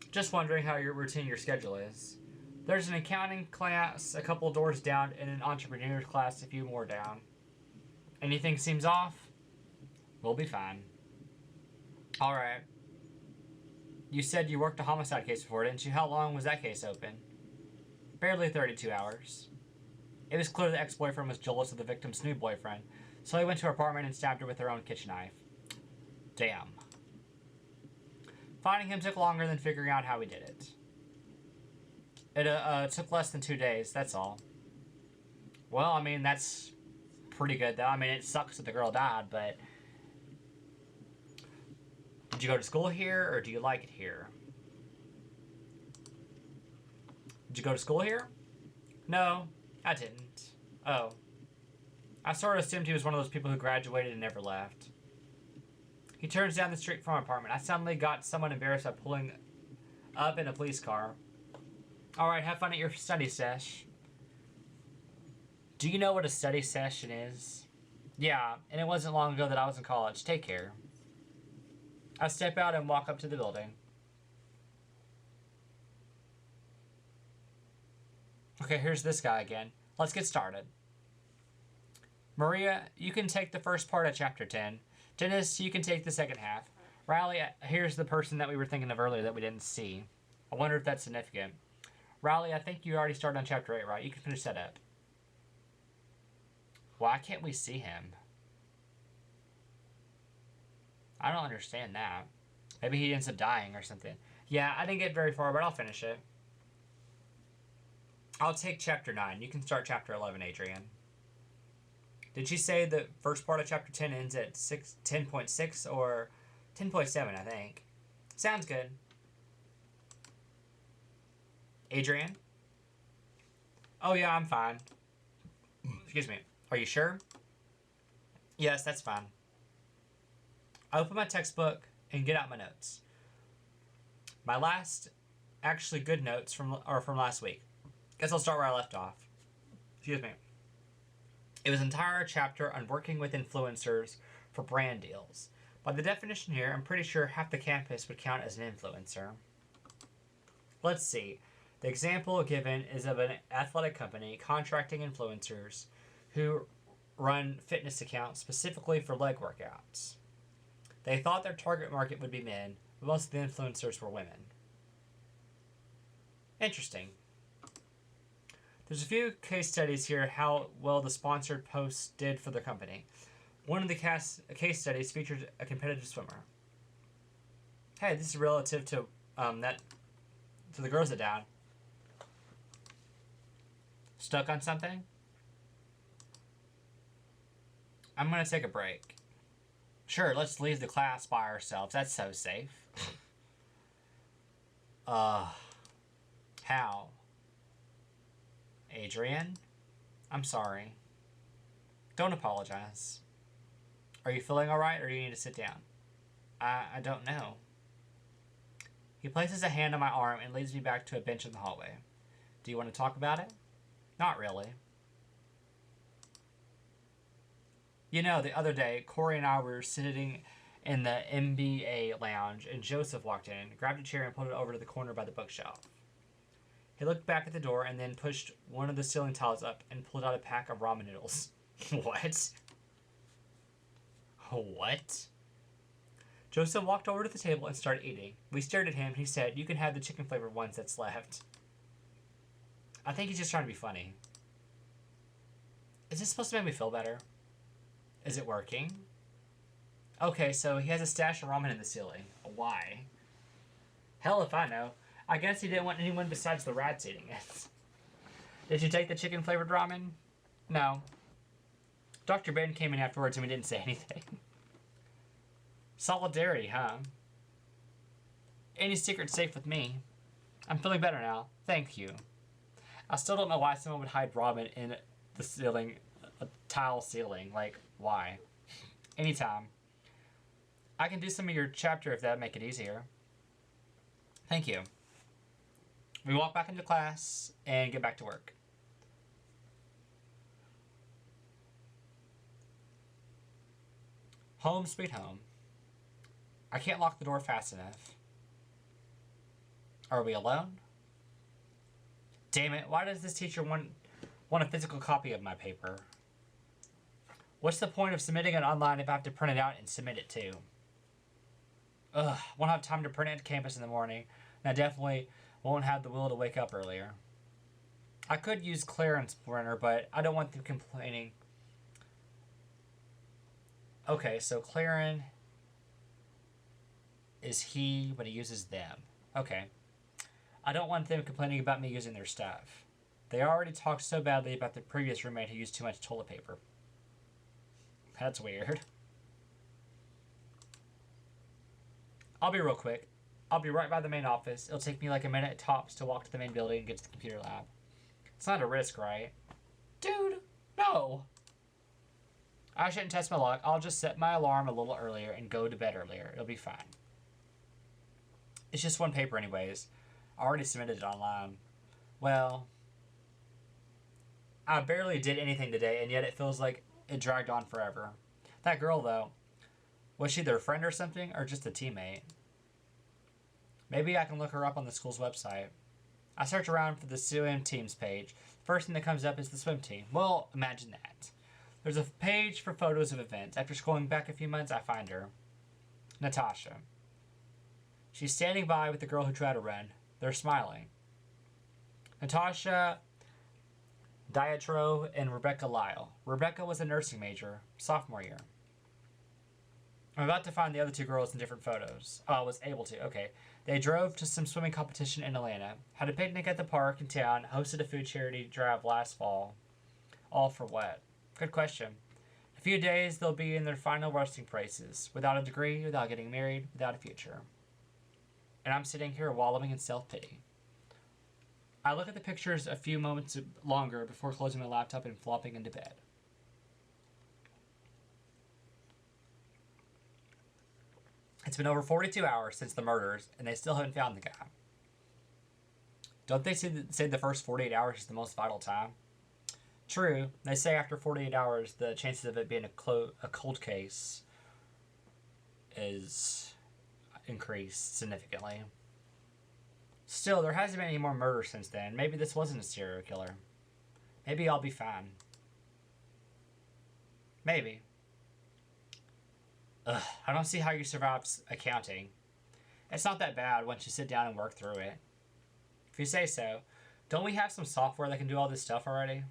Just wondering how your schedule is. There's an accounting class a couple doors down and an entrepreneur class a few more down. Anything seems off? We'll be fine. Alright. You said you worked a homicide case before, didn't you? How long was that case open? Barely 32 hours. It was clear the ex-boyfriend was jealous of the victim's new boyfriend, so he went to her apartment and stabbed her with her own kitchen knife. Damn. Finding him took longer than figuring out how he did it. It took less than 2 days, that's all. Well, I mean, that's pretty good, though. I mean, it sucks that the girl died, but... Did you go to school here, or do you like it here? Did you go to school here? No, I didn't. Oh. I sort of assumed he was one of those people who graduated and never left. He turns down the street from our apartment. I suddenly got somewhat embarrassed by pulling up in a police car. Alright, have fun at your study sesh. Do you know what a study session is? Yeah, and it wasn't long ago that I was in college. Take care. I step out and walk up to the building. Okay, here's this guy again. Let's get started. Maria, you can take the first part of chapter 10. Dennis, you can take the second half. Riley, here's the person that we were thinking of earlier that we didn't see. I wonder if that's significant. Riley, I think you already started on chapter 8, right? You can finish that up. Why can't we see him? I don't understand that. Maybe he ends up dying or something. Yeah, I didn't get very far, but I'll finish it. I'll take chapter 9. You can start chapter 11, Adrian. Did she say the first part of chapter 10 ends at 10.6 or 10.7, I think? Sounds good. Adrian? Oh, yeah, I'm fine. Excuse me. Are you sure? Yes, that's fine. I open my textbook and get out my notes. My last actually good notes from last week. Guess I'll start where I left off. Excuse me. It was an entire chapter on working with influencers for brand deals. By the definition here, I'm pretty sure half the campus would count as an influencer. Let's see. The example given is of an athletic company contracting influencers who run fitness accounts specifically for leg workouts. They thought their target market would be men, but most of the influencers were women. Interesting. There's a few case studies here how well the sponsored posts did for the company. One of the case studies featured a competitive swimmer. Hey, this is relative to the girls that died. Stuck on something? I'm gonna take a break. Sure, let's leave the class by ourselves. That's so safe. How? Adrian? I'm sorry. Don't apologize. Are you feeling alright, or do you need to sit down? I don't know. He places a hand on my arm and leads me back to a bench in the hallway. Do you want to talk about it? Not really. You know, the other day, Corey and I were sitting in the MBA lounge, and Joseph walked in, grabbed a chair, and put it over to the corner by the bookshelf. He looked back at the door and then pushed one of the ceiling tiles up and pulled out a pack of ramen noodles. What? What? Joseph walked over to the table and started eating. We stared at him and he said, "You can have the chicken flavored ones that's left." I think he's just trying to be funny. Is this supposed to make me feel better? Is it working? Okay, so he has a stash of ramen in the ceiling. Why? Hell if I know. I guess he didn't want anyone besides the rats eating it. Did you take the chicken flavored ramen? No. Dr. Ben came in afterwards and we didn't say anything. Solidarity, huh? Any secret's safe with me. I'm feeling better now. Thank you. I still don't know why someone would hide ramen in the ceiling, a tile ceiling. Like, why? Anytime. I can do some of your chapter if that'd make it easier. Thank you. We walk back into class and get back to work. Home sweet home. I can't lock the door fast enough. Are we alone? Damn it, why does this teacher want a physical copy of my paper? What's the point of submitting it online if I have to print it out and submit it too? Ugh, won't have time to print it at campus in the morning, and I definitely won't have the will to wake up earlier. I could use Clarence's printer, but I don't want them complaining. Okay, so Claren is he, but he uses them. Okay. I don't want them complaining about me using their stuff. They already talked so badly about their previous roommate who used too much toilet paper. That's weird. I'll be real quick. I'll be right by the main office. It'll take me like a minute tops to walk to the main building and get to the computer lab. It's not a risk, right? Dude, no. I shouldn't test my luck. I'll just set my alarm a little earlier and go to bed earlier. It'll be fine. It's just one paper anyways. I already submitted it online. Well, I barely did anything today, and yet it feels like it dragged on forever. That girl, though, was she their friend or something, or just a teammate? Maybe I can look her up on the school's website. I search around for the swim teams page. First thing that comes up is the swim team. Well, imagine that. There's a page for photos of events. After scrolling back a few months, I find her. Natasha. She's standing by with the girl who tried to run. They're smiling. Natasha Diatro and Rebecca Lyle. Rebecca was a nursing major, sophomore year. I'm about to find the other two girls in different photos. Oh, I was able to. Okay. They drove to some swimming competition in Atlanta, had a picnic at the park in town, hosted a food charity drive last fall. All for what? Good question. In a few days, they'll be in their final resting places, without a degree, without getting married, without a future. And I'm sitting here wallowing in self-pity. I look at the pictures a few moments longer before closing my laptop and flopping into bed. It's been over 42 hours since the murders, and they still haven't found the guy. Don't they say the first 48 hours is the most vital time? True. They say after 48 hours, the chances of it being a cold case is increased significantly. Still, there hasn't been any more murders since then. Maybe this wasn't a serial killer. Maybe I'll be fine. Maybe. Ugh, I don't see how you survive accounting. It's not that bad once you sit down and work through it. If you say so. Don't we have some software that can do all this stuff already?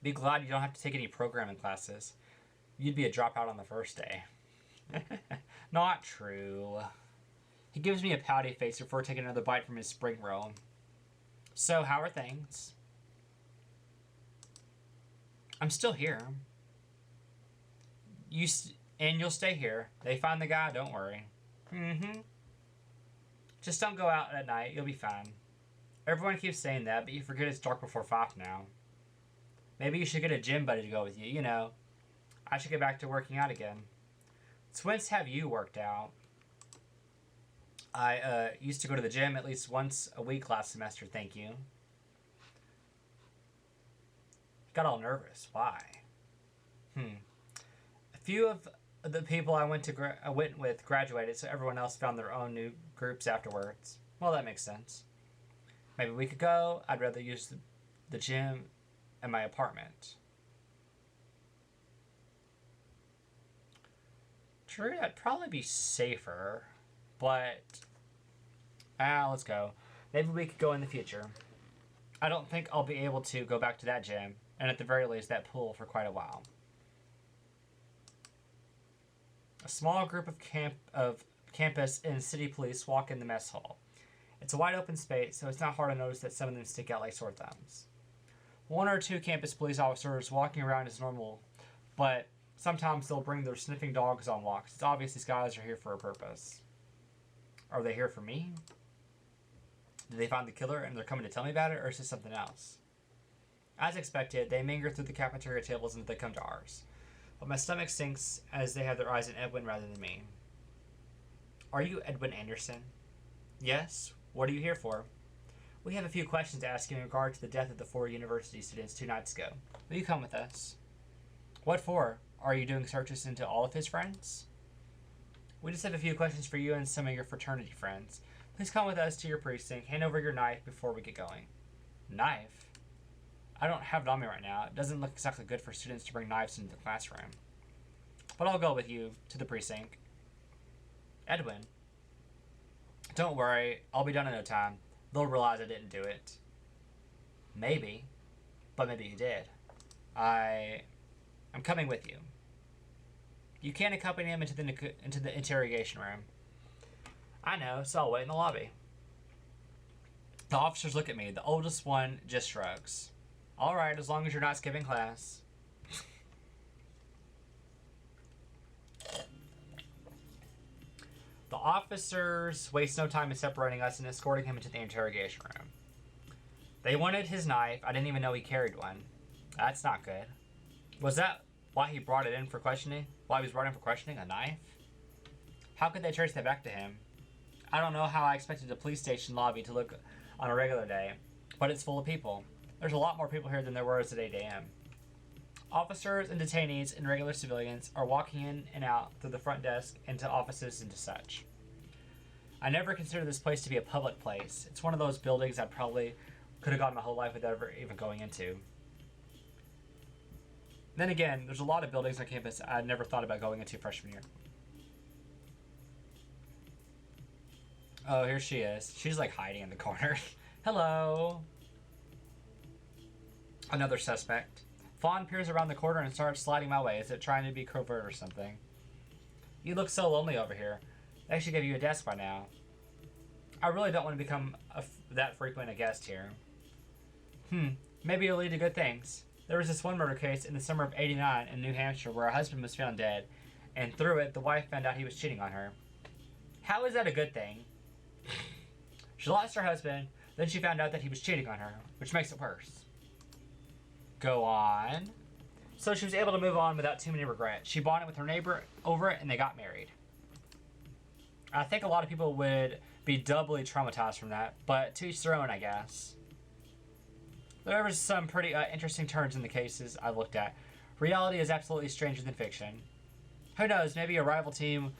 Be glad you don't have to take any programming classes. You'd be a dropout on the first day. Not true. He gives me a pouty face before taking another bite from his spring roll. So, how are things? I'm still here. And you'll stay here. They find the guy, don't worry. Just don't go out at night, you'll be fine. Everyone keeps saying that, but you forget it's dark before 5 now. Maybe you should get a gym buddy to go with you, you know. I should get back to working out again. So whence have you worked out? I used to go to the gym at least once a week last semester, thank you. Got all nervous. Why? A few of the people I went with graduated, so everyone else found their own new groups afterwards. Well, that makes sense. Maybe we could go. I'd rather use the gym in my apartment. True, that'd probably be safer, but let's go. Maybe we could go in the future. I don't think I'll be able to go back to that gym, and at the very least that pool for quite a while. A small group of campus and city police walk in the mess hall. It's a wide open space, so it's not hard to notice that some of them stick out like sore thumbs. 1 or 2 campus police officers walking around is normal, but sometimes they'll bring their sniffing dogs on walks. It's obvious these guys are here for a purpose. Are they here for me? Did they find the killer and they're coming to tell me about it, or is this something else? As expected, they mingle through the cafeteria tables until they come to ours. But my stomach sinks as they have their eyes on Edwin rather than me. Are you Edwin Anderson? Yes. What are you here for? We have a few questions to ask you in regard to the death of the 4 university students 2 nights ago. Will you come with us? What for? Are you doing searches into all of his friends? We just have a few questions for you and some of your fraternity friends. Please come with us to your precinct. Hand over your knife before we get going. Knife? I don't have it on me right now. It doesn't look exactly good for students to bring knives into the classroom. But I'll go with you to the precinct. Edwin. Don't worry. I'll be done in no time. They'll realize I didn't do it. Maybe. But maybe you did. I'm coming with you. You can't accompany him into the interrogation room. I know, so I'll wait in the lobby. The officers look at me. The oldest one just shrugs. All right, as long as you're not skipping class. The officers waste no time in separating us and escorting him into the interrogation room. They wanted his knife. I didn't even know he carried one. That's not good. Was that why he brought it in for questioning? Why he was brought in for questioning? A knife? How could they trace that back to him? I don't know how I expected a police station lobby to look on a regular day, but it's full of people. There's a lot more people here than there was at 8 a.m. Officers and detainees and regular civilians are walking in and out through the front desk into offices and to such. I never considered this place to be a public place. It's one of those buildings I probably could have gone my whole life without ever even going into. Then again, there's a lot of buildings on campus I never thought about going into freshman year. Oh, here she is. She's like hiding in the corner. Hello. Another suspect. Fawn peers around the corner and starts sliding my way. Is it trying to be covert or something? You look so lonely over here. They should give you a desk by now. I really don't want to become that frequent a guest here. Maybe it'll lead to good things. There was this one murder case in the summer of '89 in New Hampshire where a husband was found dead, and through it, the wife found out he was cheating on her. How is that a good thing? She lost her husband, then she found out that he was cheating on her, which makes it worse. Go on. So she was able to move on without too many regrets. She bonded with her neighbor over it, and they got married. I think a lot of people would be doubly traumatized from that, but to each their own, I guess. There was some pretty interesting turns in the cases I looked at. Reality is absolutely stranger than fiction. Who knows, maybe a rival team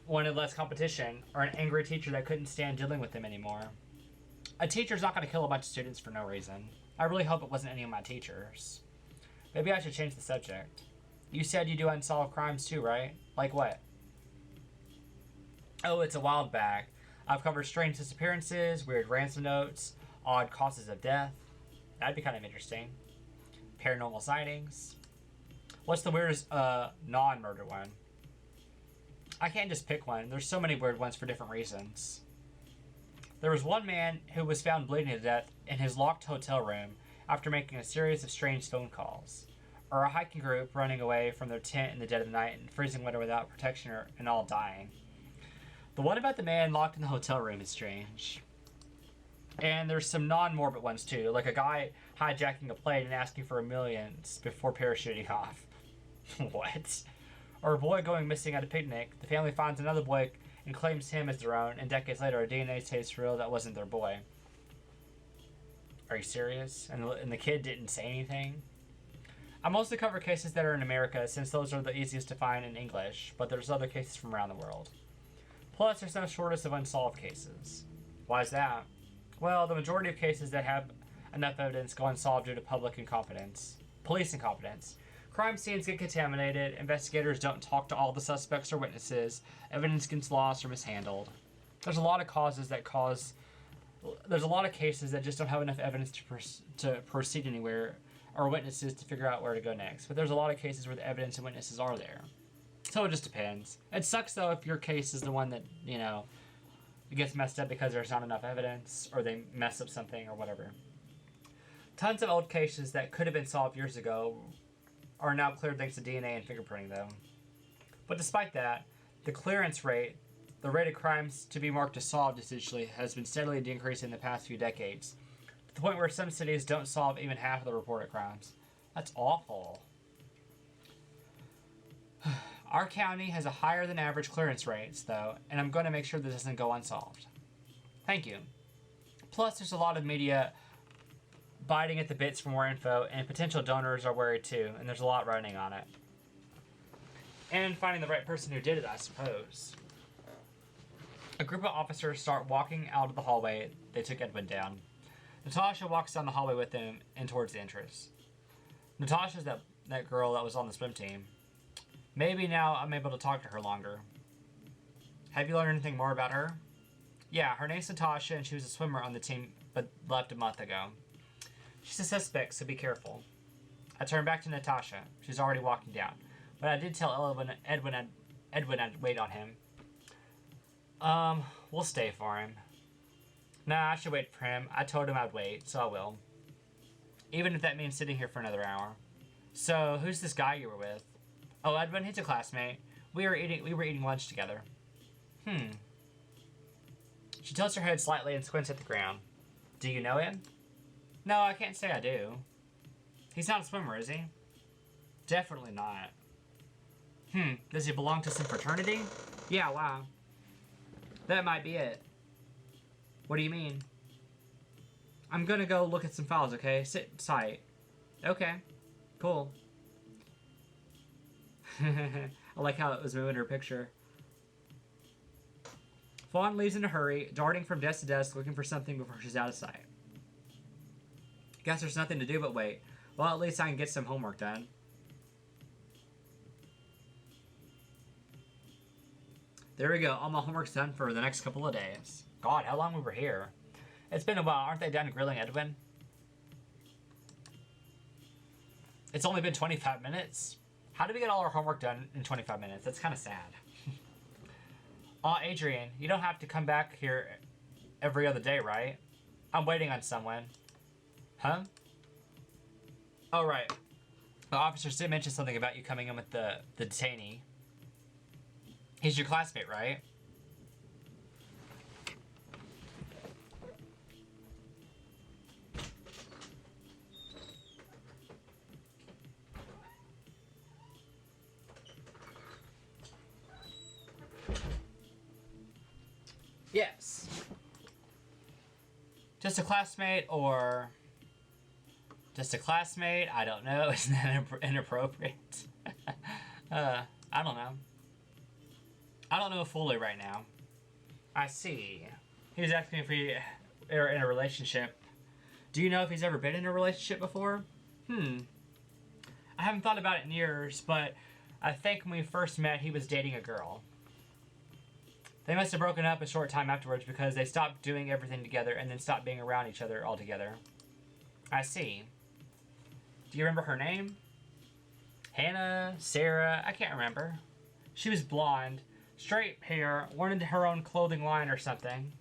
wanted less competition, or an angry teacher that couldn't stand dealing with them anymore. A teacher's not going to kill a bunch of students for no reason. I really hope it wasn't any of my teachers. Maybe I should change the subject. You said you do unsolved crimes too, right? Like what? Oh, it's a wild bag. I've covered strange disappearances, weird ransom notes, odd causes of death. That'd be kind of interesting. Paranormal sightings. What's the weirdest non-murder one? I can't just pick one. There's so many weird ones for different reasons. There was one man who was found bleeding to death in his locked hotel room after making a series of strange phone calls. Or a hiking group running away from their tent in the dead of the night and freezing winter without protection and all dying. The one about the man locked in the hotel room is strange. And there's some non-morbid ones too, like a guy hijacking a plane and asking for millions before parachuting off. What? Or a boy going missing at a picnic. The family finds another boy and claims him as their own, and decades later a DNA test reveals that wasn't their boy. Are you serious? And the kid didn't say anything? I mostly cover cases that are in America since those are the easiest to find in English, but there's other cases from around the world. Plus, there's no shortage of unsolved cases. Why is that? Well, the majority of cases that have enough evidence go unsolved due to public incompetence. Police incompetence. Crime scenes get contaminated, investigators don't talk to all the suspects or witnesses, evidence gets lost or mishandled. There's a lot of cases that just don't have enough evidence to proceed anywhere, or witnesses to figure out where to go next. But there's a lot of cases where the evidence and witnesses are there. So it just depends. It sucks though if your case is the one that, it gets messed up because there's not enough evidence, or they mess up something or whatever. Tons of old cases that could have been solved years ago are now cleared thanks to DNA and fingerprinting though. But despite that, the clearance rate, the rate of crimes to be marked as solved essentially, has been steadily decreasing in the past few decades, to the point where some cities don't solve even half of the reported crimes. That's awful. Our county has a higher than average clearance rates though, and I'm going to make sure this doesn't go unsolved. Thank you. Plus, there's a lot of media biting at the bits for more info, and potential donors are worried too, and there's a lot running on it. And finding the right person who did it, I suppose. A group of officers start walking out of the hallway they took Edwin down. Natasha walks down the hallway with them and towards the entrance. Natasha's that girl that was on the swim team. Maybe now I'm able to talk to her longer. Have you learned anything more about her? Yeah, her name's Natasha, and she was a swimmer on the team, but left a month ago. She's a suspect, so be careful. I turned back to Natasha. She's already walking down. But I did tell Edwin I'd wait on him. We'll stay for him. Nah, I should wait for him. I told him I'd wait, so I will. Even if that means sitting here for another hour. So, who's this guy you were with? Oh, Edwin, he's a classmate. We were eating lunch together. She tilts her head slightly and squints at the ground. Do you know him? No, I can't say I do. He's not a swimmer, is he? Definitely not. Does he belong to some fraternity? Yeah, wow. That might be it. What do you mean? I'm gonna go look at some files, okay? Sit tight. Okay. Cool. I like how it was moving her picture. Fawn leaves in a hurry, darting from desk to desk looking for something before she's out of sight. Guess there's nothing to do but wait. Well, at least I can get some homework done. There we go. All my homework's done for the next couple of days. God, how long we were here. It's been a while. Aren't they done grilling Edwin? It's only been 25 minutes? How did we get all our homework done in 25 minutes? That's kind of sad. Adrian, you don't have to come back here every other day, right? I'm waiting on someone. Huh? Oh, right. The officers did mention something about you coming in with the detainee. He's your classmate, right? Yes. Just a classmate or just a classmate? I don't know. Isn't that inappropriate? I don't know. I don't know fully right now. I see. He was asking if we are in a relationship. Do you know if he's ever been in a relationship before? I haven't thought about it in years, but I think when we first met, he was dating a girl. They must have broken up a short time afterwards because they stopped doing everything together and then stopped being around each other altogether. I see. Do you remember her name? Hannah? Sarah? I can't remember. She was blonde, straight hair, wanted her own clothing line or something.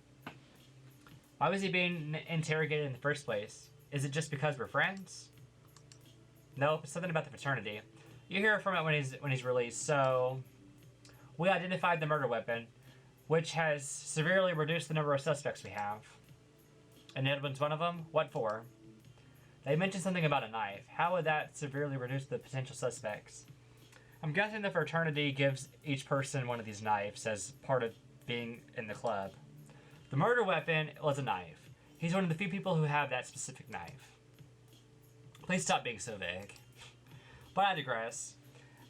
Why was he being interrogated in the first place? Is it just because we're friends? Nope, it's something about the fraternity. You hear from it when he's released. So, we identified the murder weapon, which has severely reduced the number of suspects we have. And Edwin's one of them? What for? They mentioned something about a knife. How would that severely reduce the potential suspects? I'm guessing the fraternity gives each person one of these knives as part of being in the club. The murder weapon was a knife. He's one of the few people who have that specific knife. Please stop being so vague. But I digress.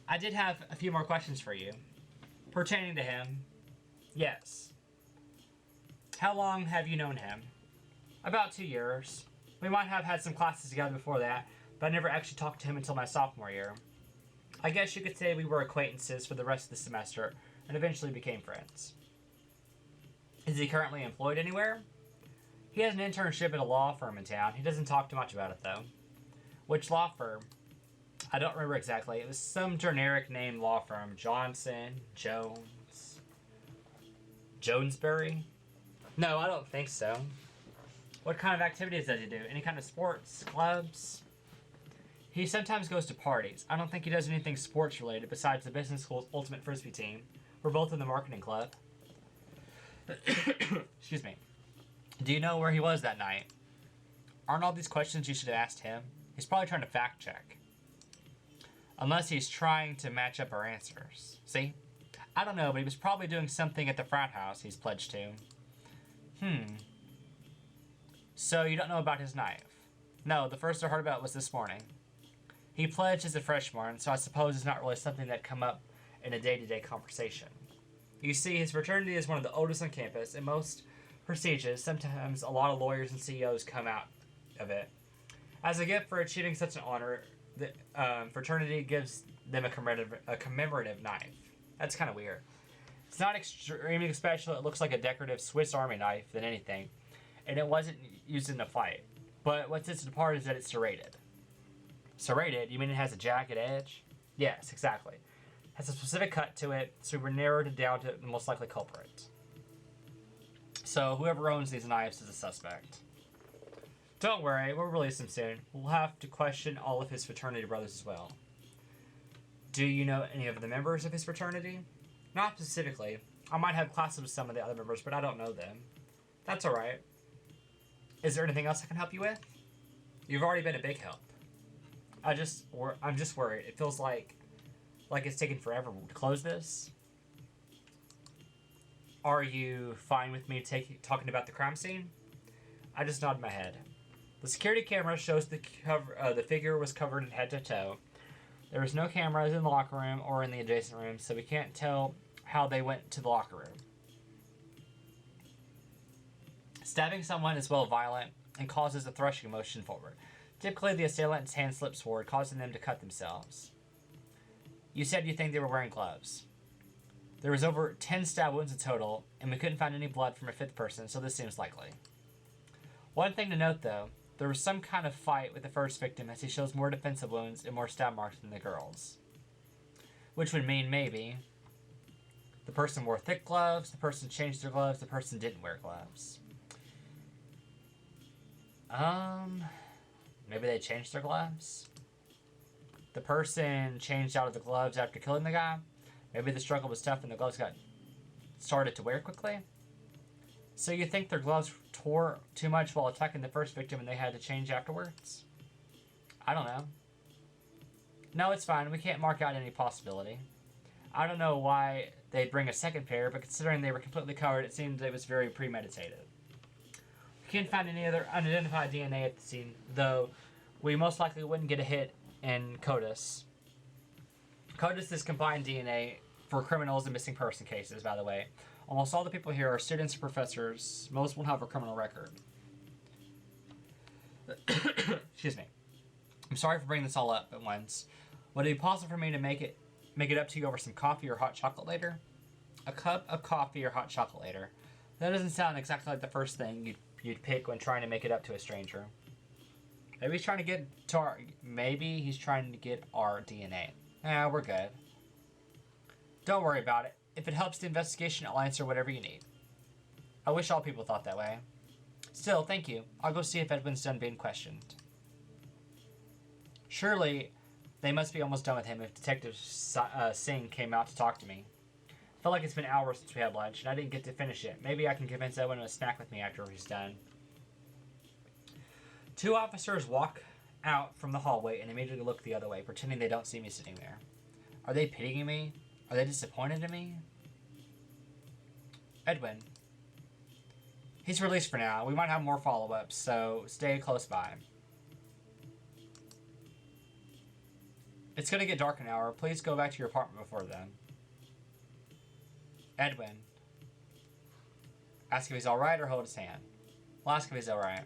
I did have a few more questions for you. Pertaining to him. Yes. How long have you known him? About 2 years. We might have had some classes together before that, but I never actually talked to him until my sophomore year. I guess you could say we were acquaintances for the rest of the semester, and eventually became friends. Is he currently employed anywhere? He has an internship at a law firm in town. He doesn't talk too much about it, though. Which law firm? I don't remember exactly. It was some generic name law firm. Johnson, Jones, Jonesbury? No, I don't think so. What kind of activities does he do? Any kind of sports, clubs? He sometimes goes to parties. I don't think he does anything sports related besides the business school's ultimate frisbee team. We're both in the marketing club. Excuse me. Do you know where he was that night? Aren't all these questions you should have asked him? He's probably trying to fact check. Unless he's trying to match up our answers. See? I don't know, but he was probably doing something at the frat house he's pledged to. So you don't know about his knife? No, the first I heard about it was this morning. He pledged as a freshman, so I suppose it's not really something that come up in a day-to-day conversation. You see, his fraternity is one of the oldest on campus, and most prestigious. Sometimes a lot of lawyers and CEOs come out of it. As a gift for achieving such an honor, the fraternity gives them a commemorative knife. That's kind of weird. It's not extremely special. It looks like a decorative Swiss Army knife than anything, and it wasn't used in a fight. But what sets it apart is that it's serrated. Serrated? You mean it has a jagged edge? Yes, exactly. It has a specific cut to it, so we narrowed it down to the most likely culprit. So whoever owns these knives is a suspect. Don't worry, we'll release him soon. We'll have to question all of his fraternity brothers as well. Do you know any of the members of his fraternity? Not specifically. I might have classes with some of the other members, but I don't know them. That's alright. Is there anything else I can help you with? You've already been a big help. I'm just worried. It feels like it's taken forever to close this. Are you fine with me talking about the crime scene? I just nodded my head. The security camera shows the figure was covered in head to toe. There was no cameras in the locker room or in the adjacent room, so we can't tell how they went to the locker room. Stabbing someone is violent and causes a thrusting motion forward. Typically, the assailant's hand slips forward, causing them to cut themselves. You said you think they were wearing gloves. There was over 10 stab wounds in total, and we couldn't find any blood from a fifth person, so this seems likely. One thing to note, though, there was some kind of fight with the first victim, as he shows more defensive wounds and more stab marks than the girls. Which would mean maybe the person wore thick gloves, the person changed their gloves, the person didn't wear gloves. Maybe they changed their gloves? The person changed out of the gloves after killing the guy? Maybe the struggle was tough and the gloves got started to wear quickly? So you think their gloves tore too much while attacking the first victim and they had to change afterwards? I don't know. No, it's fine. We can't mark out any possibility. I don't know why they'd bring a second pair, but considering they were completely covered, it seemed it was very premeditated. We can't find any other unidentified DNA at the scene, though we most likely wouldn't get a hit in CODIS. CODIS is combined DNA for criminals and missing person cases, by the way. Almost all the people here are students or professors. Most won't have a criminal record. Excuse me. I'm sorry for bringing this all up at once. Would it be possible for me to make it up to you over some coffee or hot chocolate later? A cup of coffee or hot chocolate later. That doesn't sound exactly like the first thing you'd pick when trying to make it up to a stranger. Maybe he's trying to get our DNA. Yeah, we're good. Don't worry about it. If it helps the investigation, I'll answer whatever you need. I wish all people thought that way. Still, thank you. I'll go see if Edwin's done being questioned. Surely, they must be almost done with him if Detective Singh came out to talk to me. I feel like it's been hours since we had lunch, and I didn't get to finish it. Maybe I can convince Edwin to snack with me after he's done. Two officers walk out from the hallway and immediately look the other way, pretending they don't see me sitting there. Are they pitying me? Are they disappointed in me? Edwin. He's released for now. We might have more follow-ups, so stay close by. It's going to get dark in an hour. Please go back to your apartment before then. Edwin. Ask if he's alright or hold his hand. Well, ask if he's alright.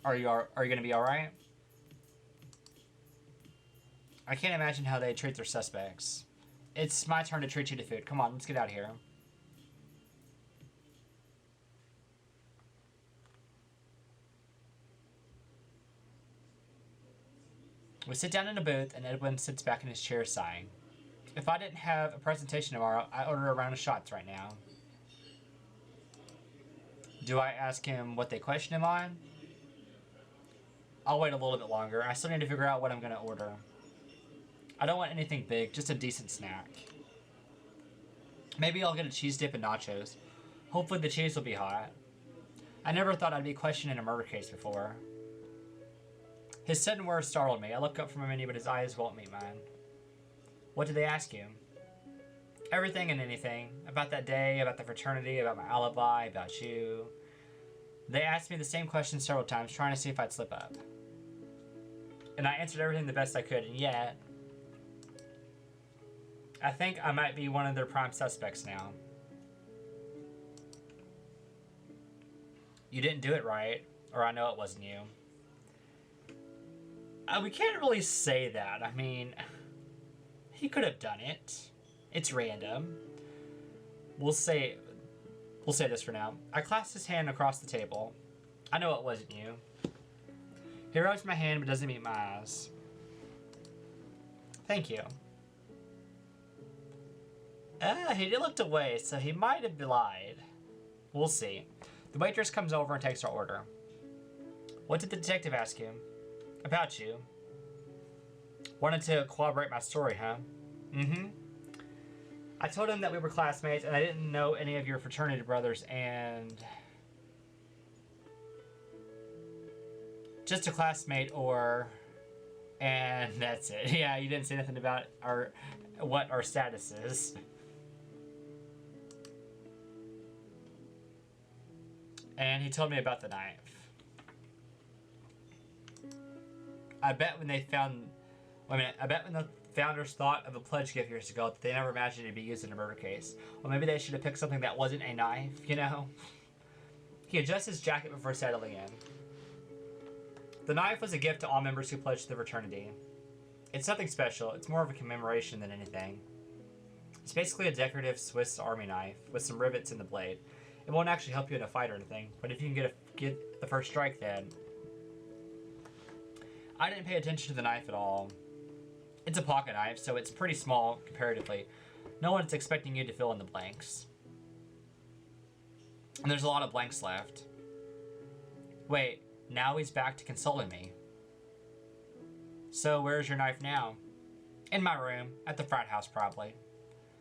Are you going to be alright? I can't imagine how they treat their suspects. It's my turn to treat you to food. Come on, let's get out of here. We sit down in a booth, and Edwin sits back in his chair sighing. If I didn't have a presentation tomorrow, I'd order a round of shots right now. Do I ask him what they question him on? I'll wait a little bit longer. I still need to figure out what I'm going to order. I don't want anything big, just a decent snack. Maybe I'll get a cheese dip and nachos. Hopefully the cheese will be hot. I never thought I'd be questioned in a murder case before. His sudden words startled me. I look up from a menu, but his eyes won't meet mine. What did they ask you? Everything and anything. About that day, about the fraternity, about my alibi, about you. They asked me the same question several times, trying to see if I'd slip up. And I answered everything the best I could, and yet I think I might be one of their prime suspects now. You didn't do it right, or I know it wasn't you. We can't really say that. I mean, he could have done it. It's random. We'll say this for now. I clasped his hand across the table. I know it wasn't you. He rubs my hand but doesn't meet my eyes. Thank you. He looked away, so he might have lied. We'll see. The waitress comes over and takes our order. What did the detective ask you? About you. Wanted to corroborate my story, huh? Mm-hmm. I told him that we were classmates and I didn't know any of your fraternity brothers and... Just a classmate or... And that's it. Yeah, you didn't say nothing about what our status is. And he told me about the knife. I bet when they found... Wait a minute. I bet when the founders thought of a pledge gift years ago that they never imagined it'd be used in a murder case. Or maybe they should have picked something that wasn't a knife, you know? He adjusts his jacket before settling in. The knife was a gift to all members who pledged to the fraternity. It's nothing special. It's more of a commemoration than anything. It's basically a decorative Swiss Army knife with some rivets in the blade. It won't actually help you in a fight or anything, but if you can get the first strike, then... I didn't pay attention to the knife at all. It's a pocket knife, so it's pretty small comparatively. No one's expecting you to fill in the blanks. And there's a lot of blanks left. Wait, now he's back to consoling me. So where's your knife now? In my room, at the frat house probably.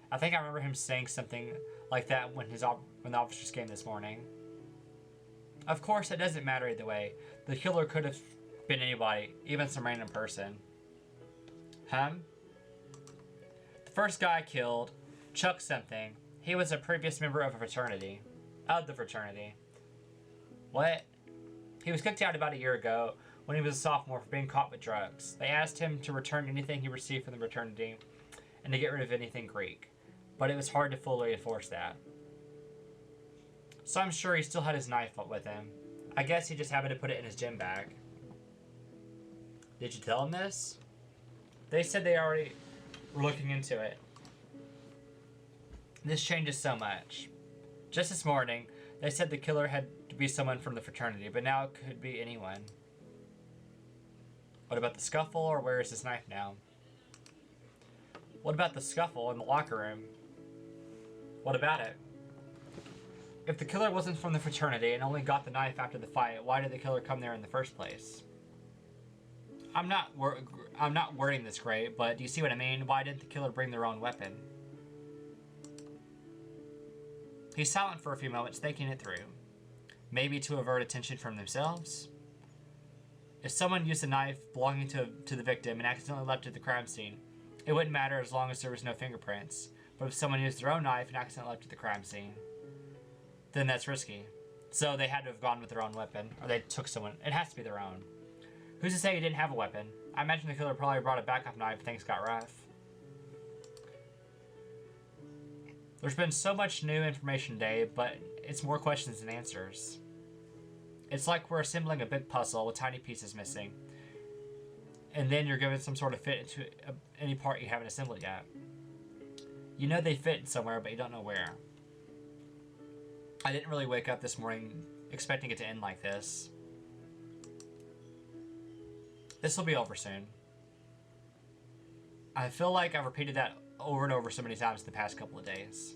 I think I remember him saying something like that when the officers came this morning. Of course, it doesn't matter either way. The killer could have been anybody, even some random person. The first guy killed, Chuck something. He was a previous member of a fraternity. Of the fraternity. What? He was kicked out about a year ago when he was a sophomore for being caught with drugs. They asked him to return anything he received from the fraternity and to get rid of anything Greek. But it was hard to fully enforce that. So I'm sure he still had his knife with him. I guess he just happened to put it in his gym bag. Did you tell him this? They said they already were looking into it. This changes so much. Just this morning, they said the killer had to be someone from the fraternity, but now it could be anyone. What about the scuffle, or where is his knife now? What about the scuffle in the locker room? What about it? If the killer wasn't from the fraternity and only got the knife after the fight, why did the killer come there in the first place? I'm not wording this great, but do you see what I mean? Why didn't the killer bring their own weapon? He's silent for a few moments, thinking it through. Maybe to avert attention from themselves? If someone used a knife belonging to the victim and accidentally left it at the crime scene, it wouldn't matter as long as there was no fingerprints. But if someone used their own knife and accidentally left it at the crime scene, then that's risky. So they had to have gone with their own weapon, or they took someone. It has to be their own. Who's to say he didn't have a weapon? I imagine the killer probably brought a backup knife if things got rough. There's been so much new information today, but it's more questions than answers. It's like we're assembling a big puzzle with tiny pieces missing. And then you're given some sort of fit into any part you haven't assembled yet. You know they fit somewhere, but you don't know where. I didn't really wake up this morning expecting it to end like this. This will be over soon. I feel like I've repeated that over and over so many times in the past couple of days.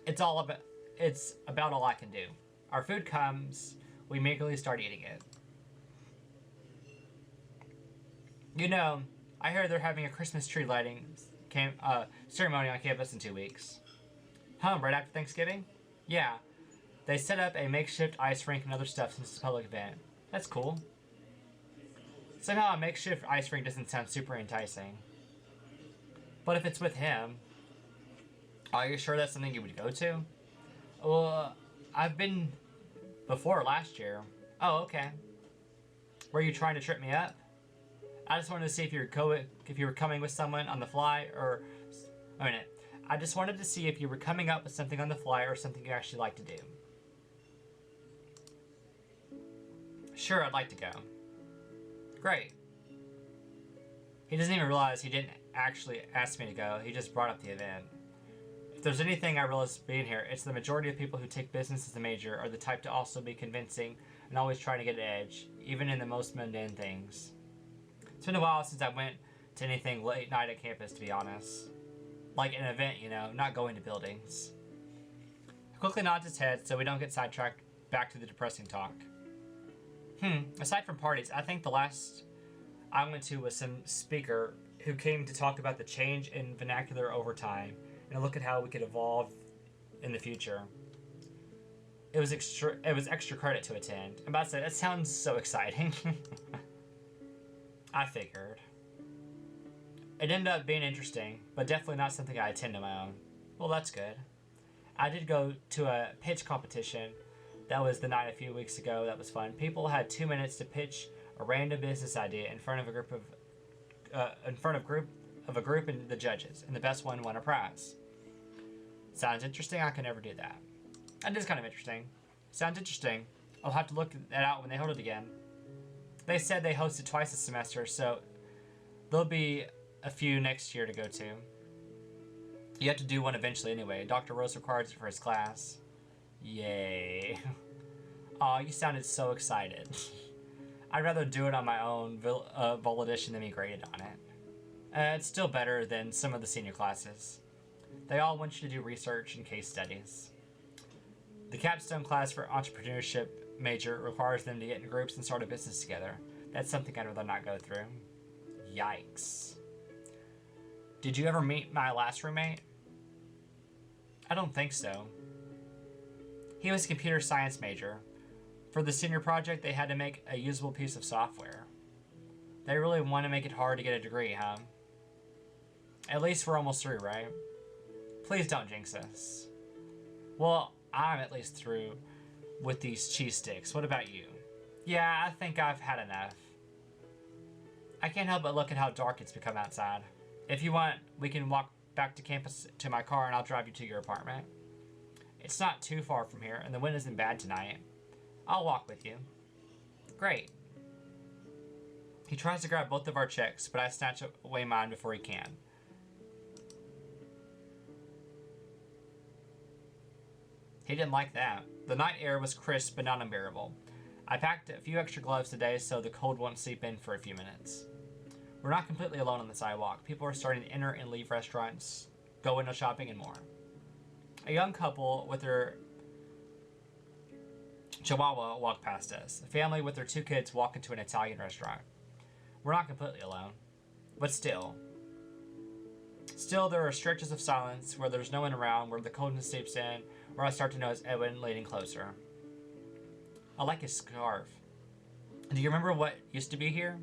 It's about all I can do. Our food comes, we immediately start eating it. You know, I hear they're having a Christmas tree lighting ceremony on campus in 2 weeks. Right after Thanksgiving? Yeah. They set up a makeshift ice rink and other stuff since it's a public event. That's cool. Somehow a makeshift ice rink doesn't sound super enticing. But if it's with him, are you sure that's something you would go to? Well, I've been before last year. Oh, okay. Were you trying to trip me up? I just wanted to see if you were coming with someone on the fly, or... Wait a minute. I just wanted to see if you were coming up with something on the fly or something you actually like to do. Sure, I'd like to go. Great. He doesn't even realize he didn't actually ask me to go. He just brought up the event. If there's anything I realize being here, it's the majority of people who take business as a major are the type to also be convincing and always trying to get an edge, even in the most mundane things. It's been a while since I went to anything late night at campus, to be honest. Like an event, you know, not going to buildings. He quickly nods his head so we don't get sidetracked back to the depressing talk. Aside from parties, I think the last I went to was some speaker who came to talk about the change in vernacular over time and a look at how we could evolve in the future. It was extra credit to attend. I'm about to say, that sounds so exciting. I figured. It ended up being interesting, but definitely not something I attend on my own. Well, that's good. I did go to a pitch competition. That was the night a few weeks ago. That was fun. People had 2 minutes to pitch a random business idea in front of a group and the judges, and the best one won a prize. Sounds interesting. I can never do that. That is kind of interesting. Sounds interesting. I'll have to look that out when they hold it again. They said they hosted twice a semester, so there'll be a few next year to go to. You have to do one eventually anyway. Dr. Rose requires it for his class. Yay. Aw, you sounded so excited. I'd rather do it on my own volition than be graded on it. It's still better than some of the senior classes. They all want you to do research and case studies. The capstone class for entrepreneurship major requires them to get in groups and start a business together. That's something I'd rather not go through. Yikes. Did you ever meet my last roommate? I don't think so. He was a computer science major. For the senior project, they had to make a usable piece of software. They really want to make it hard to get a degree, huh? At least we're almost through, right? Please don't jinx us. Well, I'm at least through with these cheese sticks. What about you? Yeah, I think I've had enough. I can't help but look at how dark it's become outside. If you want, we can walk back to campus to my car and I'll drive you to your apartment. It's not too far from here and the wind isn't bad tonight. I'll walk with you. Great. He tries to grab both of our checks, but I snatch away mine before he can. He didn't like that. The night air was crisp but not unbearable. I packed a few extra gloves today so the cold won't seep in for a few minutes. We're not completely alone on the sidewalk. People are starting to enter and leave restaurants, go window shopping, and more. A young couple with their chihuahua walk past us. A family with their 2 kids walk into an Italian restaurant. We're not completely alone, but still. Still, there are stretches of silence where there's no one around, where the coldness seeps in, where I start to notice Edwin leaning closer. I like his scarf. Do you remember what used to be here?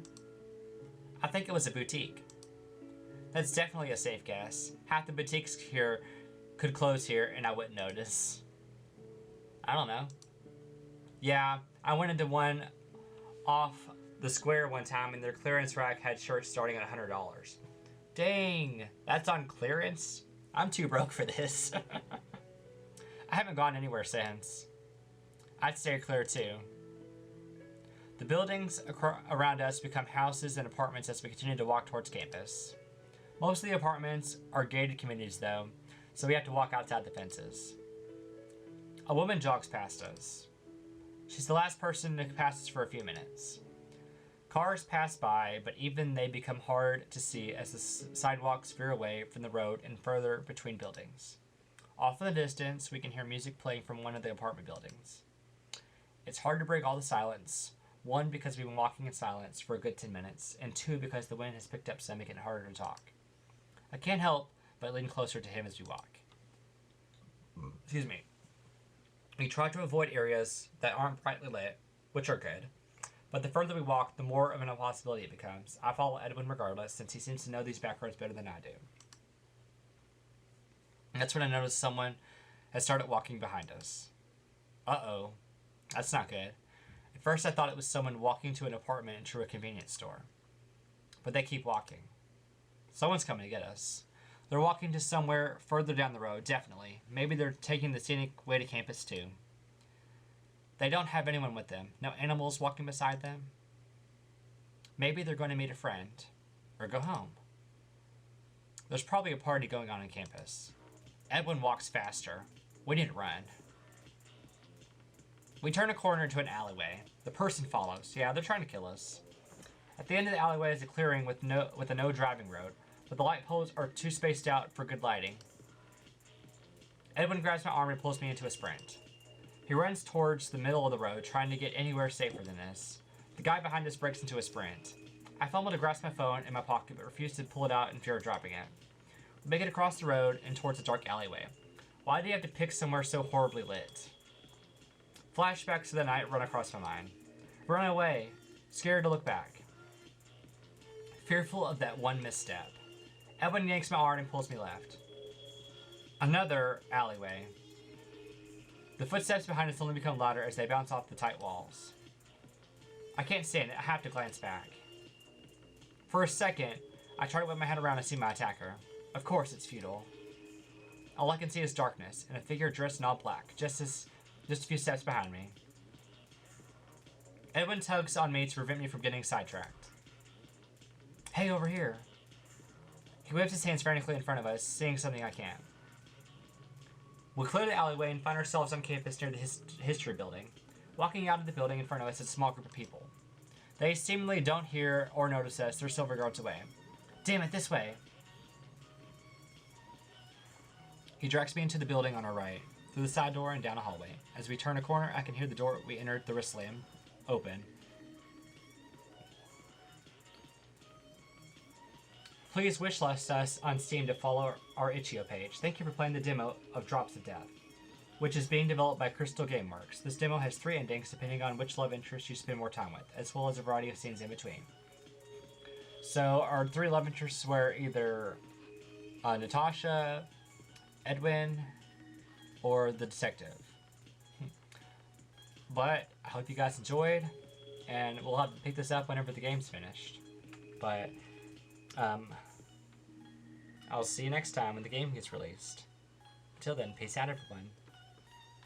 I think it was a boutique. That's definitely a safe guess. Half the boutiques here could close here and I wouldn't notice. I don't know. Yeah, I went into one off the square one time and their clearance rack had shirts starting at $100. Dang, that's on clearance? I'm too broke for this. I haven't gone anywhere since. I'd stay clear too. The buildings around us become houses and apartments as we continue to walk towards campus. Most of the apartments are gated communities though, so we have to walk outside the fences. A woman jogs past us. She's the last person to pass us for a few minutes. Cars pass by, but even they become hard to see as the sidewalks veer away from the road and further between buildings. Off in the distance, we can hear music playing from one of the apartment buildings. It's hard to break all the silence. 1, because we've been walking in silence for a good 10 minutes, and 2, because the wind has picked up some, making it harder to talk. I can't help but lean closer to him as we walk. Excuse me. We try to avoid areas that aren't brightly lit, which are good. But the further we walk, the more of an impossibility it becomes. I follow Edwin regardless, since he seems to know these back roads better than I do. And that's when I notice someone has started walking behind us. Uh-oh. That's not good. At first I thought it was someone walking to an apartment and to a convenience store. But they keep walking. Someone's coming to get us. They're walking to somewhere further down the road, definitely. Maybe they're taking the scenic way to campus too. They don't have anyone with them. No animals walking beside them. Maybe they're going to meet a friend. Or go home. There's probably a party going on campus. Edwin walks faster. We need to run. We turn a corner into an alleyway. The person follows. Yeah, they're trying to kill us. At the end of the alleyway is a clearing with a no driving road, but the light poles are too spaced out for good lighting. Edwin grabs my arm and pulls me into a sprint. He runs towards the middle of the road, trying to get anywhere safer than this. The guy behind us breaks into a sprint. I fumble to grasp my phone in my pocket, but refuse to pull it out in fear of dropping it. We make it across the road and towards a dark alleyway. Why do you have to pick somewhere so horribly lit? Flashbacks to the night run across my mind. Run away, scared to look back. Fearful of that one misstep. Edwin yanks my arm and pulls me left. Another alleyway. The footsteps behind us only become louder as they bounce off the tight walls. I can't stand it. I have to glance back. For a second, I try to whip my head around and see my attacker. Of course, it's futile. All I can see is darkness and a figure dressed in all black, just a few steps behind me. Edwin tugs on me to prevent me from getting sidetracked. Hey, over here. He waves his hands frantically in front of us, seeing something I can't. We clear the alleyway and find ourselves on campus near the history building. Walking out of the building in front of us is a small group of people. They seemingly don't hear or notice us. They're several yards away. Damn it, this way. He drags me into the building on our right, through the side door and down a hallway. As we turn a corner, I can hear the door we entered through a slam open. Please wishlist us on Steam to follow our itch.io page. Thank you for playing the demo of Drops of Death, which is being developed by Crystal Gameworks. This demo has 3 endings depending on which love interest you spend more time with, as well as a variety of scenes in between. So our 3 love interests were either Natasha, Edwin, or the detective. But I hope you guys enjoyed, and we'll have to pick this up whenever the game's finished. But I'll see you next time when the game gets released. Until then, peace out, everyone.